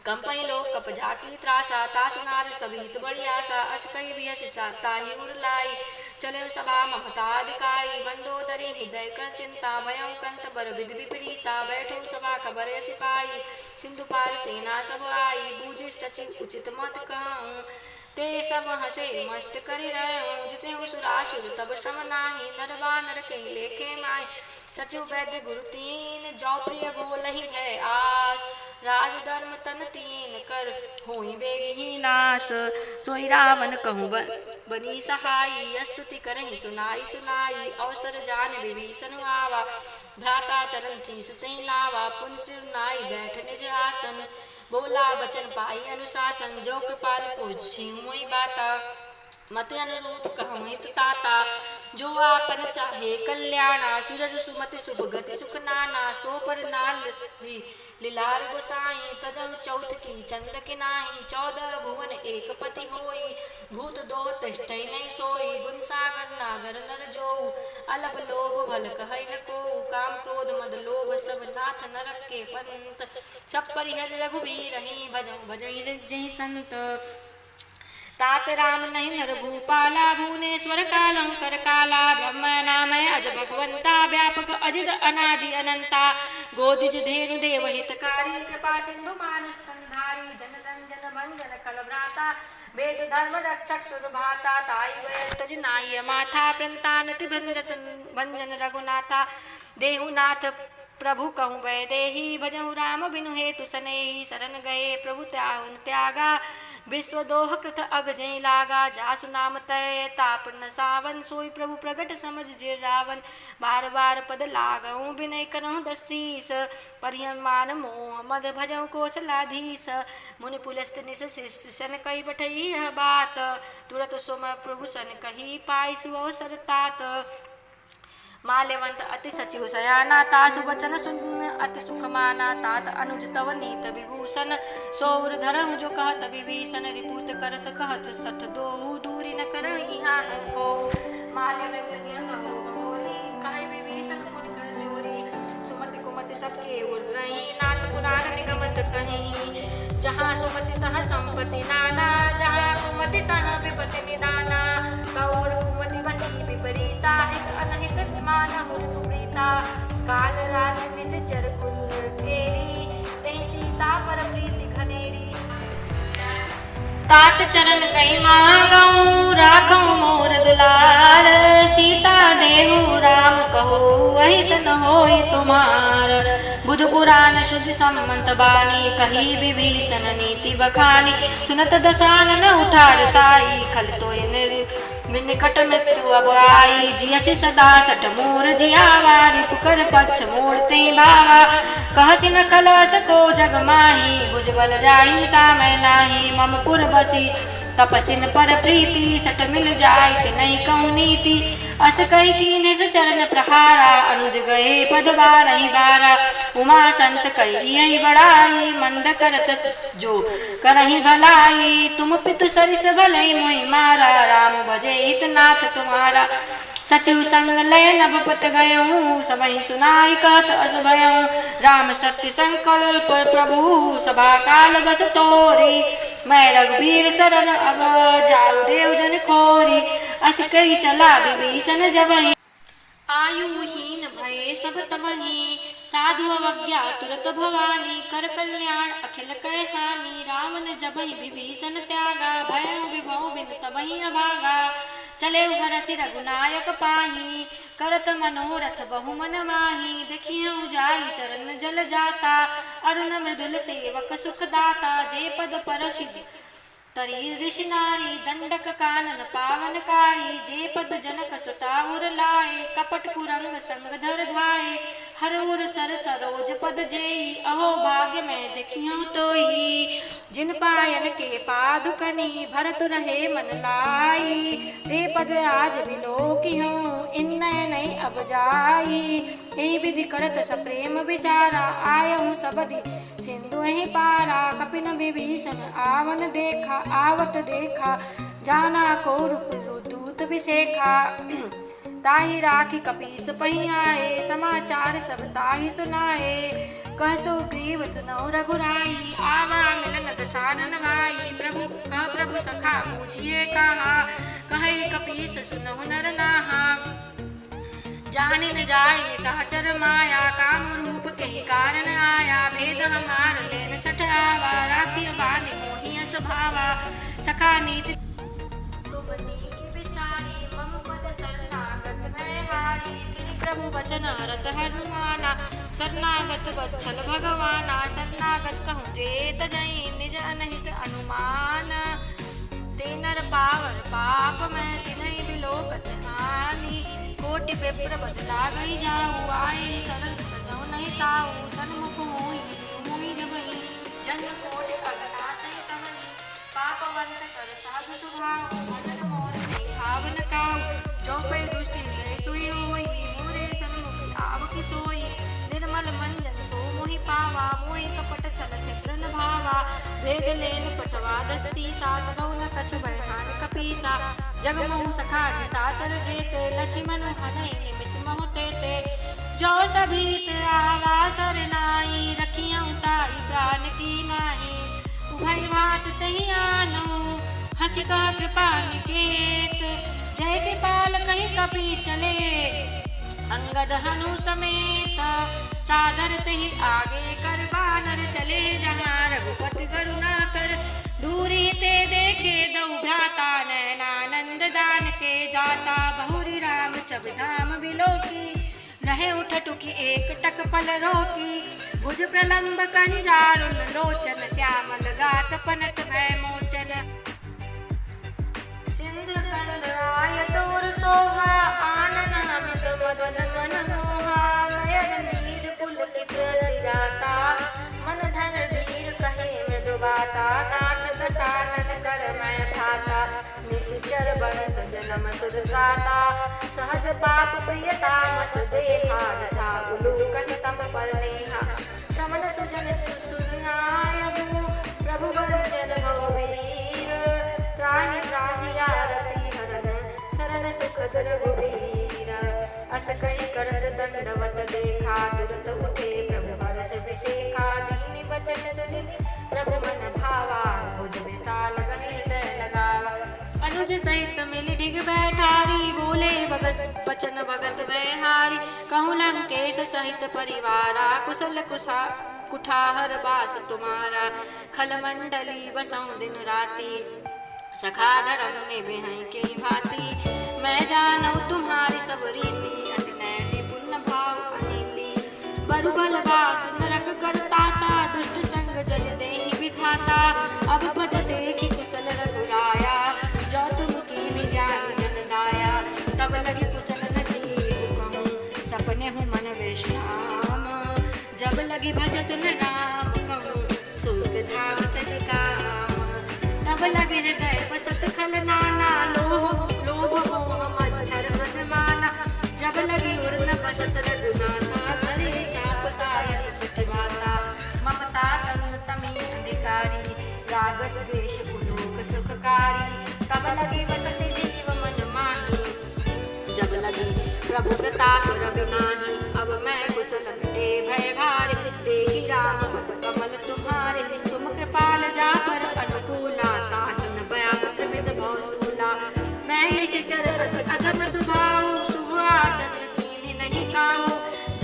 [SPEAKER 1] कंपई लोक कप जाकी त्रासा तासुनार सभीत बड़ी आशा अस कई भी हसी ताही उर लाई चले सभा ममता दिकाई बंदोदरी हृदय कर चिंता भयं कंत बर विध विपरीता बैठो सभा खबर सिपाही सिंधु पार सेना सब आई बूझे सचिव उचित मत कहूँ ते सब हसे मस्त करि रहे जिते सुरासुर तब श्रम नाही नर बानर कहीं लेखे माय सचिव वैद्य गुरु तीन जौ प्रिय बोलहि भय आस राज धर्म तन तीन कर होई बेग ही नाश सोई रावण कहूँ बनी सहाई स्तुति करहि सुनाई सुनाई अवसर जान विभीषण आवा भ्राता चरण शीस तै लावा पुन सिर नाई बैठ निज आसन बोला बचन पाई अनुशासन जो कृपाल पूछी हुई बाता मत अनुरूप कहूँ हित ताता जो आपन चाहे कल्याणा सूरज सुमति शुभ गति सुख नाना सो पर नाल लीलार गोसाई तजऊ चौथ की चंद के नाही 14 भुवन एक पति होई भूत दो तिष्ठै नहीं सोई गुण सागर नागर नर जो अलप लोभ भल कहै न को काम क्रोध मद लोभ सब नाथ नरक के पंत सब परिहर रघुबीर रही भजई जय संत तात राम नहीं नर भूपाला भुवनेश्वर कालंकर काला ब्रह्म नामय अज भगवंता व्यापक अजित अनादि अनंता गोदिज धेनु देव हितकारी कृपा सिंधु मानुष तनधारी जन रंजन भंजन कलभ्राता वेद धर्म रक्षक सुरभाता ताई वयस्तज नाय माथा प्रंतानति भंजन रघुनाथा देहुनाथ प्रभु कहूँ वै देही भजहु राम बिनु हेतु सनेही शरण गए प्रभु त्यागा विश्व दोह कृत अग जय लागा जासु नाम तय ताप न सावन सोई प्रभु प्रगट समझ जे रावण बार बार पद लागऊँ विनय करहु दसीस परिहमान मोह मद भजहु कौशलाधीश मुनि पुलस्त निस शिष्ट सन कही बठई यह बात तुरत सोम प्रभु सन कही पाई सुअवसर तात माल्यवंत अति सचिव सयाना तासु वचन सुन अति सुख माना तात अनुज तव नीत विभूषण सौर धरहु जो कहत विभीषण रिपुत करस कहत सठ दोहु दूरी न कर इहाँ को माल्यवंत गौरी कहे विभीषण पुन कर जोरी सुमति कुमति सबके उर रही नाथ पुराण निगम कहीं जहाँ सुमति तह संपत्ति नाना जहाँ कुमति तह विपति निदाना कौर कुमति बसी विपरीता हित अनहित मानहु प्रीता काल राज निश्चर कुल केरी तहि सीता पर प्रीति घनेरी तात चरण कहीं मांगऊं राखऊं मोर दुलार सीता देहु राम कहो अहित न होई तुम्हार बुध पुराण शुद्ध सम्मत बानी कही विभीषण नीति बखानी सुनत दसानन उठार साई खल तो निकट मृत्यु अब आई जियसि सदा सठ मोर जियावा रिपुकर पक्ष मोड़ते भावा कहसि न कलश को जग माही भुजबल जाही तामै नाही मम पुर बसी तपसिन पर प्रीति सठ मिल जाय नहीं कहूँ नीति अस कही कीन्ह चरण प्रहारा अनुज गए पद बारहि बारा उमा संत कही यही बड़ाई मंद करत जो करही भलाई तुम पितु सरिस भलई मोहि मारा राम भजे हित नाथ तुम्हारा सचिव संग लय नभपत गयऊँ समय सुनाई कहत अस भयऊँ राम सत्य संकल्प प्रभु सभा काल बस तोरी मैं रघुवीर शरण अब जाऊ देव जन खोरी अस कही चला विभीषण जबहि आयुहीन भये सब तबहि साधु अवज्ञा तुरत भवानी कर कल्याण अखिल कै हानि रावण जबहि विभीषण त्यागा भय विभव बिन तबहि अभागा चले हरसि रघुनायक पाही करत मनोरथ बहुमन माही देखियो जाई चरण जल जाता अरुण मृदुल सेवक सुख दाता जे पद पर तरी ऋषि नारी दंडक कानन पावन कारी जे पद जनक सुताउर लाए कपट कुरंग संग धर धाये हर उर सर सरोज पद जेई अहो भाग्य में देखियो तोई जिन पायन के पादुकनी भरत रहे मन लाई ते पद आज बिलोकियो इन नयन अब जाई यही विधि करत सप्रेम विचारा आयहु सबदि सिंधु ही पारा कपिन विभीषण आवन देखा आवत देखा जाना को रूप दूत विशेखा ताहि राखी कपीस पही आए समाचार सब ताहि सुनाए कह सुग्रीव सुनौ रघुराई आवा मिलन दसानन भाई प्रभु सखा पूछिए कहा कहे कपीस सुनहु नर नाहा जानि न जाय निशाचर माया काम रूप के कारण आया भेद हमार लेन सठ आवा राखी बांधि मोहिय स्वभावा सखा नीति तुम नीक विचारी मम पद शरणागत भय हारी सुनि प्रभु वचन रस हनुमाना शरणागत वत्सल भगवाना शरणागत कहूँ जेत जई निज अनहित अनुमान ते नर पावर पाप मैं तिन्हि बिलोकत हानि कोटि विप्र बदला गई जाऊ आए सरल सजौ नहीं ताऊ सन्मुख हुई जबहि जन्म कोटि अगना सही तमनि पापवंत कर साधु सुभाव भजन मोर भावन काऊ जो पे दुष्टि हृदय सोई होई मोरे सन्मुख आवकी सोई निर्मल मंजन सो मोहि पावा मोहि कपट छल छिद्र न भावा वेद लेन पटवा दस्सी सात गौन कछु बरहान कपीसा जग मोह सखा साचर जेते लक्ष्मण हनै निमिष मोह तेते जो सभीत आवा सर नाई रखियं ताई प्राण की नाही उभय भात तहि आनो हसि कह कृपा निकेत जय कृपाल कहि कपि चले अंगद हनु समेत सादर तहि आगे कर बानर चले जहाँ रघुपति करुणा कर दूरी ते देखे दौ भ्राता नैनानंद दान के जाता बहुरी राम चबधाम बिलोकी रहे उठ टुकी एक टक पल रोकी भुज प्रलंब कंजारुन लोचन श्यामल गात पनट भय मोचन सिंधु कंद आय तोर सोहा आनन अमित मदन मन मोहा नयन नीर पुलकित जाता मन धन धीर कहे मृदु बाता नाथ दसानन कर मैं भाता निश्चर बन सजनम सुरगाता सहज पाप प्रिय तामस देहा जथा उलूकहि तम पर नेहा श्रमण सुजन सुनायबु प्रभु भंजन भववीर त्राहि त्राहि आरती हरन शरण सुखद रघुवीर अस कहि करत दंडवत देखा तुरत उठे प्रभु हर्ष विशेखा दीन वचन सुनि प्रभु मन भावा भुज विशाल हृदय लगावा अनुज सहित मिल डिग बैठारी बोले भगत बचन भगत बैहारी कहूँ लंकेश सहित परिवारा कुशल कुठाहर बास तुम्हारा खल मंडली बसौं दिन राती सखा धर्म ने बिहाई के भांति मैं जानू तुम्हारी सब रीति अति नैनी पुण्य भाव अनीति बरुबल बास नरक करताता दुष्ट संग जल देहि विधाता अब पद देखि कुशल रघुराया जो तुम कीनी जान जन दाया तब लगी कुशल न जीव कहूँ सपने हूँ मन विश्राम जब लगी भजत न राम कहूँ सुख धाम तज काम तब लगे हृदय बसत खल नाना लोभ मोह मच्छर मन माना जब लगी उर्न बसत रघुनाथा धरे चाप सायन प्रतिभाता ममता तमी अधिकारी राग द्वेष पुलोक सुखकारी तब लगे बसत जीव मन माही जब लगी प्रभु प्रताप रवि नाही अब मैं कुशल मिटे भय भारे देखी राम पद कमल तुम्हारे तुम कृपाल जा पर अनुकूला ताहि न बया पुत्र विद भव सूला मैं निश्चर अति अधम स्वभाव शुभ आचरण कीन्ही नहीं काहू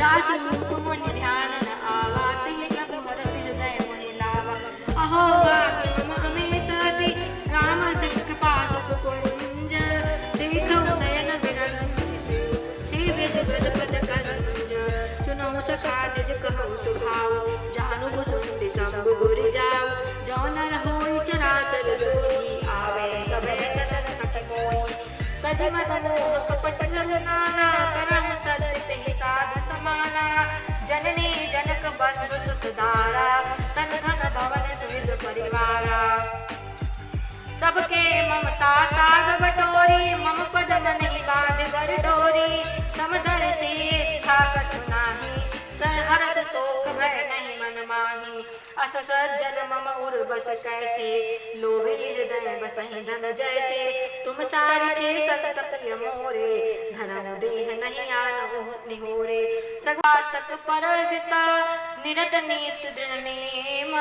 [SPEAKER 1] जास रूप मुनि ध्यान न आवा तिहि प्रभु हरष हृदय मोहि लावा अहो भाग्य मम अमित अति राम सिख कृपा सुख कुंज देखो नयन विरंज सेव्य जगत पद कंज सुनहु सखा निज कहु सुभाव जानू सुनति सब गुर जाऊ जो नर होई चराचर जोई आवे सबे सदन कट मोई तजि मद मोह कपट जल नाना करम सत्य तेहि साधु समाना जननी जनक बंधु सुत दारा तन धन भवन सुहृद परिवारा सबके ममता ताग बटोरी मम पद मन ही बाध गर डोरी समदर से इच्छा कछु नाही हरस शोक भय नहीं मन माही अस सज्जन मम उर बस कैसे लोभी हृदय बसहि धन जैसे तुम सारिखे संत प्रिय मोरे धर्म देह नहीं आन निहोरे सघासक परहित निरत नीत दृढ़ नेम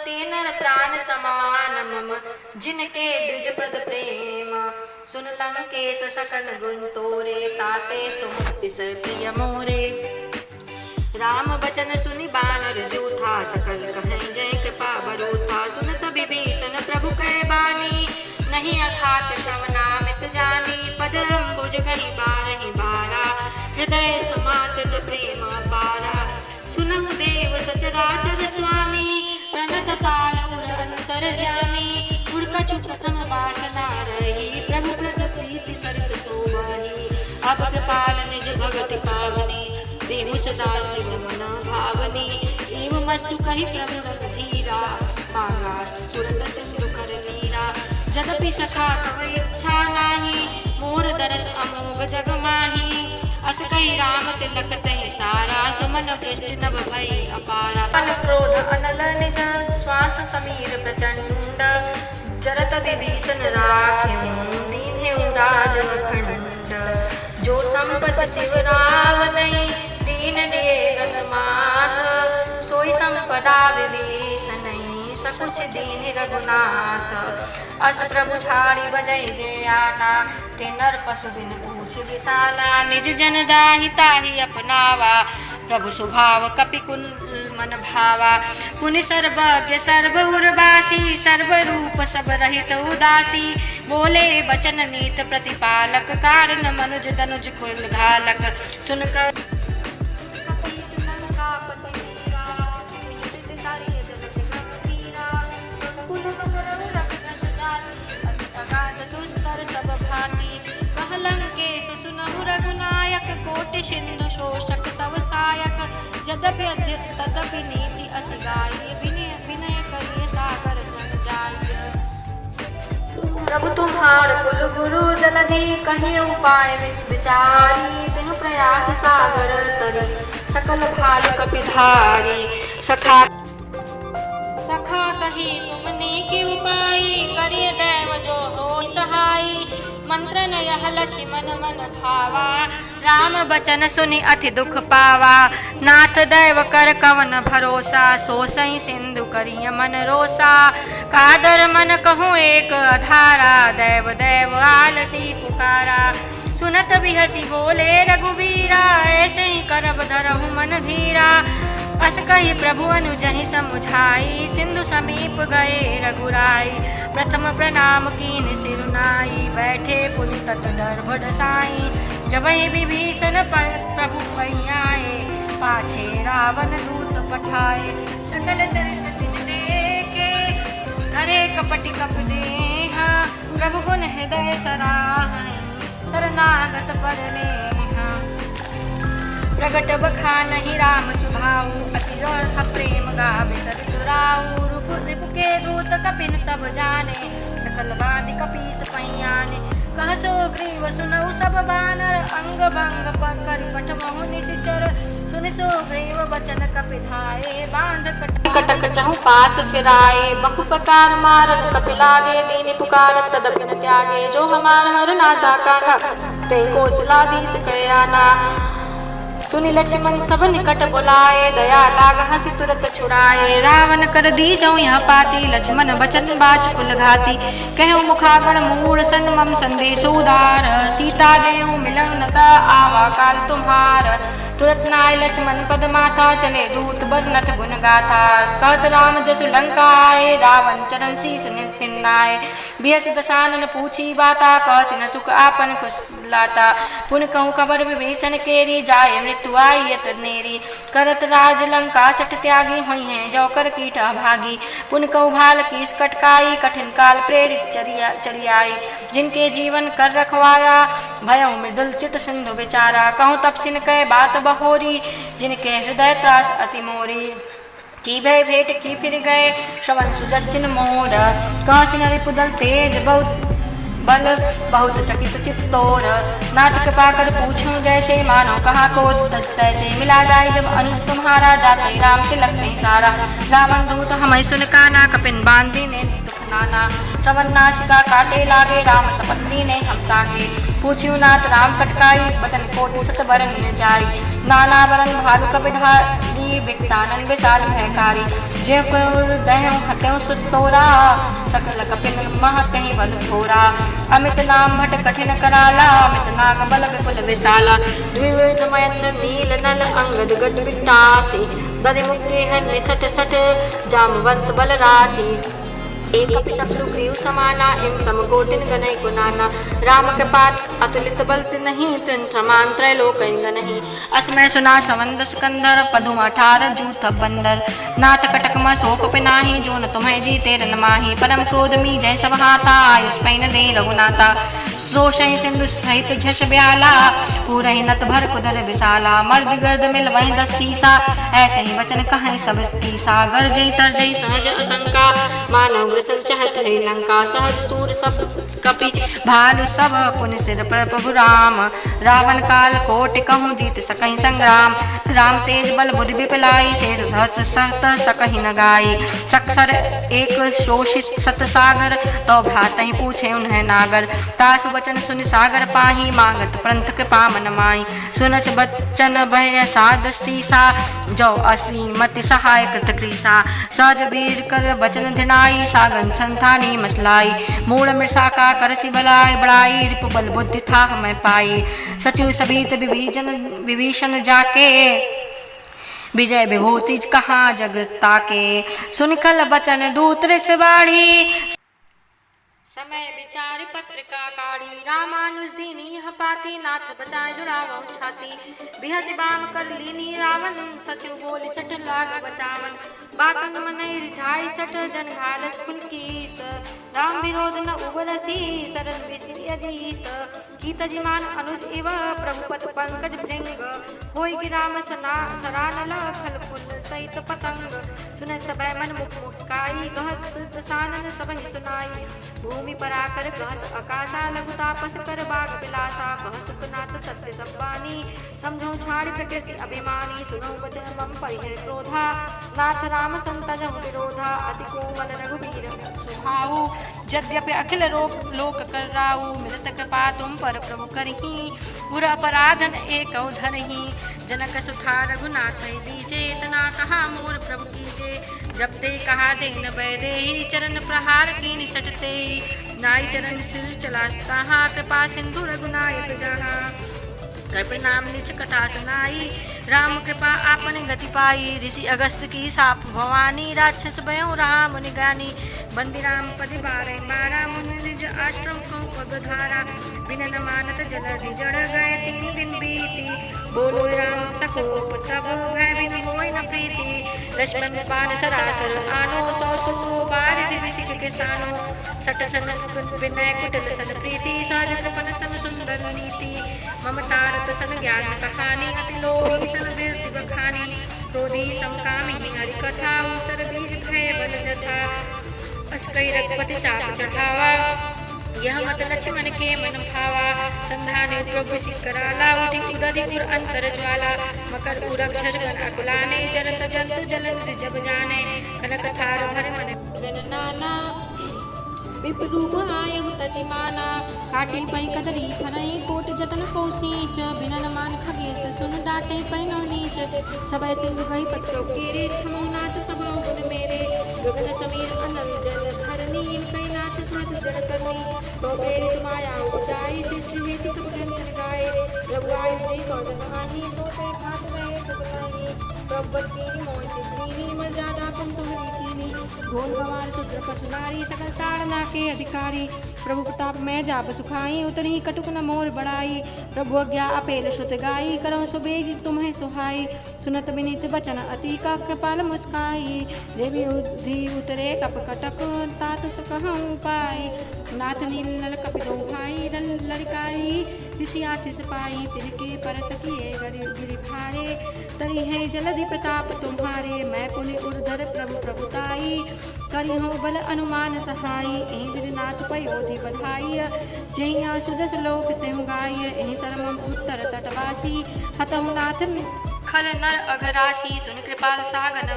[SPEAKER 1] तेनर प्राण समान मम जिनके द्विज पद प्रेम सुन लंकेश सकन गुण तोरे ताते तुम तिसय प्रिय मोरे राम बचन सुनि बानर जूथा सकल कहें जय कृपा बरूथा सुनत विभीषण प्रभु कह बानी नहीं अखात श्रवणामित जानी पद अम्बुज गहि बारहि बारा हृदय समात प्रेम पारा सुनहु देव सचराचर स्वामी प्रणत ताल उर अंतर जामी उर कछु प्रथम वासना रही प्रभु प्रद प्रीति सरित सोवही अब कृपाल निज भगति पावनी देहु सदा शिव मना भावनी एवं मस्तु कहि प्रभु रघुधीरा मांगा तुरंत सिंधु कर नीरा जदपि सखा तव इच्छा नाही मोर दरस अमोघ जग माही अस कहि राम तिलक तहि सारा सुमन वृष्टि नभ भई अपारा मन क्रोध अनल निज श्वास समीर प्रचंड जरत विभीषण राख्यं दीन्हेउ राजन खंड जो संपत शिव राम नहीं दीन दिए दसमाथ सोई संपदा विभीषण नहीं सकुच दीन रघुनाथ अस प्रभु छाड़ी बजई जे आना ते नर पशु बिन पूछ विसाना निज जन दाहि ताहि अपनावा प्रभु स्वभाव कपि कुल मन भावा पुनि सर्वज्ञ सर्व उर्वासी सर्व रूप सब रहित उदासी बोले बचन नीत प्रतिपालक कारण मनुज दनुज कुल घालक सुनकर सब भांति कह लंकेश सुनहु रघुनायक कोटि सिंधु शोषक तव सायक यद्यपि तदपि नीति असगाय विनय करिय सागर सन जाय प्रभु तुम्हार कुल गुरु जलधि कहीं उपाय विचारी बिनु प्रयास सागर तरी सकल भाल कपिधारी सखा सखा कही तुमने की उपाय करिय दैव जो हो सहाय मंत्र न यह लक्ष्मण मन भावा राम बचन सुनि अति दुख पावा नाथ दैव कर कवन भरोसा सो सई सिंधु करिय मन रोसा कादर मन कहूँ एक अधारा दैव दैव आलसी पुकारा सुनत बिहसी बोले रघुबीरा ऐसे ही करब धरहु मन धीरा अस कही प्रभु अनुजहि समुझाई सिंधु समीप गए रघुराई प्रथम प्रणाम कीन सिरुनाई बैठे पुनि तट गर्भ डसाई जबहि विभीषण प्रभु आए पाछे रावण दूत पठाए सकल चरित तिन देखे धरे कपटि कप देहा प्रभु गुण हृदय सराहै शरणागत पर नेहा प्रगट बखानहि राम सुभाऊ अति रस प्रेम गावे सतुराऊ रूप रिपु के दूत कपिन तब जाने सकल बादि कपीस पहियाने कह सो ग्रीव सुनऊ सब बानर अंग भंग करि पठ महु निशिचर सुनि सो ग्रीव वचन कपिधाये बांध कटक चहु पास फिराए बहु प्रकार मारन कपि लागे दीनि पुकार तदपि न त्यागे जो हमार हर नासा काना ते कौशलाधीश कयाना सुनि लक्ष्मण सब निकट बुलाए दया लाग हंसी तुरत छुड़ाए रावण कर दी जाऊँ यह पाती लक्ष्मण बचन बाच कुल घाती कहूँ मुखागण मूर सन मम संदेश उदार सीता देहूँ मिलन नता आवा काल तुम्हार तुरत नाय लक्ष्मण पद माथा चले दूत बरनथ गुण गाथा कहत राम जसु लंका आए रावण चरण शीस निन्नाए बिहस दशानन पूछी बाता कौशिन सुख आपन खुश लाता पुन कहूँ कबर विभीषण केरी जाय मृत्यु आई यत नेरी करत राज लंका सठ त्यागी हुई हैं जो कर कीट भागी पुन कहूँ भाल कीस कटकाई कठिन काल प्रेरित चली आई जिनके जीवन कर रखवारा भयउ मृदुल चित सिंधु बेचारा कहूँ तपसिन कह बात बहोरी जिनके हृदय त्रास अति मोरी की भय भेंट की फिर गए श्रवण सुजस्सिन मोर कासिन रिपुदल तेज बहुत बल बहुत चकित चित तोर नाथ कृपा कर पूछूं जैसे मानो कहा को तैसे मिला जाए जब अनुज तुम्हारा जाते राम तिलक नहीं सारा रावण दूत हमें सुन काना कपिन बांधी ने दुख नाना श्रवण नासिका काटे लागे राम शपथ दीने हम तागे पूछ्यू नाथ राम कटकाई बदन कोटि सत बरन जाई नाना बरन भालु कपिधारी बिकतानन विशाल भयकारी जे दह हत्यों सुतोरा सकल कपिन महत्हि बल थोरा अमित नाम भट कठिन कराला अमित नाग बल विपुल विशाला द्विविध मयंद नील नल अंगद गट बिटासी दधि मुक्ति हन्य सठ सठ जामवंत बल राशि एक सब सुग्रीव समाना इन समकोटिन गणै गुनाना राम कृपात अतुलित बल नहीं त्रिन समान त्रैलोक नहीं असमय सुना संवंद सिकंदर पदुम 18 जूथ बंदर नाथ कटक म शोक पिनाही जो न तुम्हें जीते रन माही परम क्रोध मी जय सब हाथा आयुष पैन दे रघुनाथा सोशहि सिंधु सहित झस ब्याला पूरहि नत भर कुदर विशाला मर्द गर्द मिल वही 10 सीसा ऐसे ही वचन कहें सब की सागर जय तर जय सहज असंका मानव ग्रसन चहत है लंका सहज सूर सब कपि भालु सब पुनि सिर पर प्रभु राम रावण काल कोटि कहूँ जीत सकहि संग्राम राम तेज बल बुद्धि विपलाई शेष सहस सत सकहि न गाई सक्षर एक शोषित सत सागर तो भ्रातहि पूछे उन्हें नागर तासु वचन सुन सागर पाही मांगत पंथ कृपा मन माई सुनच बच्चन भय साध सीसा जो असी मति सहाय कृत क्रीसा सहज वीर कर वचन धिनाई सागन संथानी मसलाई मूल मृषा करसी बलाई बड़ाई रिप बल बुद्धि था हमें पाई सचिव सभीत विभीषण जाके विजय विभूति कहाँ जगता के सुनकल बचन दूत बाढ़ी समय विचार पत्रिका काढ़ी रामानुज दीनी यह पाती नाथ बचाए जुड़ावो छाती बिहस बाम कर लीनी रावण सचिव बोली सठ लाग बचावन बातन मन रिझाई सठ जन घालस कुलकीस राम विरोध न उबरसी सरल विष्णुयदीस गीत जिमान अनुज इव प्रभुपत पंकज भृंग होई राम सरानल खल फूल सहित पतंग सुन सबै मन मुख मुस्काई कहत दसानन सबहि सुनाई भूमि पर आकर कहत आकाशा लघु तापस कर बाग बिलासा कह सुखनाथ सत्य सब्बानी समझो छाड़ प्रकृति अभिमानी सुनो वचन मम परिहर क्रोधा नाथ राम संतजहु विरोधा अति कोमल रघुवीर सुहाऊ यद्यपि अखिल लोक कर राऊ मिलत कृपा तुम पर प्रभु करही उर अपराधन एक धरही जनक सुथा रघुनाथ दीजे तना कहा मोर प्रभु कीजे जब ते कहा देन बैदे चरण प्रहार की निसटते नाई चरण सिर चलाता कृपा सिंधु रघुनायक जहाँ कर प्रणाम निच कथा सुनाई राम कृपा आपने गति पाई ऋषि अगस्त की साप भवानी राक्षस भयो रहा मुनि गानी बंदी राम पदि बारह बारा मुनि निज आश्रम को पगधारा बिन मानत जलधि जड़ गए 3 दिन बीती बोलो राम सकोप तब भय बिन होय न प्रीति लक्ष्मण बाण सरासर आनो 100 बार दिविसिक के सानो सट सन विनय कुटिल सन प्रीति सहज कृपन सन सुंदर नीति ममतारत सन ज्ञान कहानी अति लोभ सन वीरति बखानी क्रोधी समकामी हरि कथा सर बीज भय बल जथा अस्कई रघुपति चाप चढ़ावा यह मत लक्ष्मण के मन भावा संधाने प्रभु कराला उठी उदधि उर अंतर ज्वाला मकर उरक्षर गण अकुलाने जरत जंतु जलंत जब जाने कनक थार भर मन जन नाना विप्रूप आय तजिमाना काटे पै कदरी फरई कोट जतन कौसीच बिनन मान खगेश सुन डाटे पै नो नीच सबय सिंधु गई पत्रो कीरे छमोनाथ सब गुण मेरे गगन समीर अनल जल धरनी कैलाथ स्मृत जल करनी तो मेरी माया उपजाई सृष्टि हेतु सब ग्रंथ गाए रघुआय जय कौन कहानी सोते खात रहे सुखनाई प्रभु कीनी मोह सिद्धि मर्यादा तुम तुम्हारी कीनी भोल गवार शुद्र पशु नारी सकल ताड़ना के अधिकारी प्रभु प्रताप मैं जाब सुखाई उतनी कटुक न मोर बढ़ाई प्रभु अज्ञा अपेल श्रुत गाई करो सुबेग तुम्हें सुहाई सुनत विनीत वचन अति का कपाल मुस्काई देवी उधि उतरे कप कटक तातुस कहूँ पाई नाथ नील नल कपिलो भाई लड़काई ऋषि आशीष पाई तिनके परस किए गिरि भारे तरी है जलधि प्रताप तुम्हारे मैं पुनि उर्धर प्रभु प्रभुताई करी हो बल अनुमान सहाई एहि विधिनाथ पयोधि बधाई जहिया सुदस लोक तेहु गाय एहि सरमम उत्तर तटवासी हतहु नाथ खल नर अघरासी सुन कृपाल सागन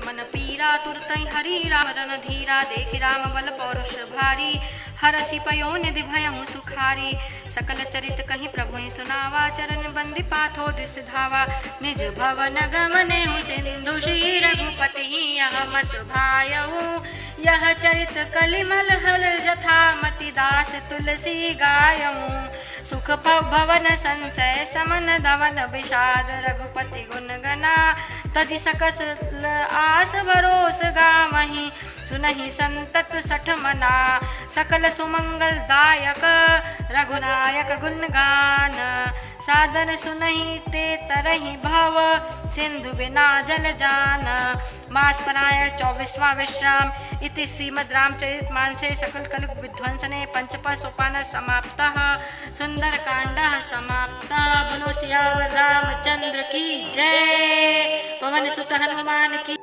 [SPEAKER 1] मन पीरा तुरतई हरि राम रन धीरा देख राम बल पौरुष भारी हरषि पयो निधि भयहु सुखारी सकल चरित कहीं प्रभु सुनावा चरण बंदी पाथो दिस धावा निज भवन गमने सिंधु श्री रघुपति यह मत भायऊ यह चरित कलिमल हल जथा मति दास तुलसी गायऊ सुख भवन संचय समन दवन विषाद रघुपति गुण गना तदि सकस आस भरोस गामहि सुनहि संतत सठ मना सकल सुमंगल दायक रघुनायक गुण गान साधन सुनहि ते तरहि भव सिंधु बिना जल जान मास परायण 24वां विश्राम इति श्रीमद् रामचरित मानसे सकल कलुग विध्वंसने पंचप सोपान समाप्तः सुंदर कांडः समाप्तः। बोलो सियावर रामचंद्र की जय। पवन सुत हनुमान की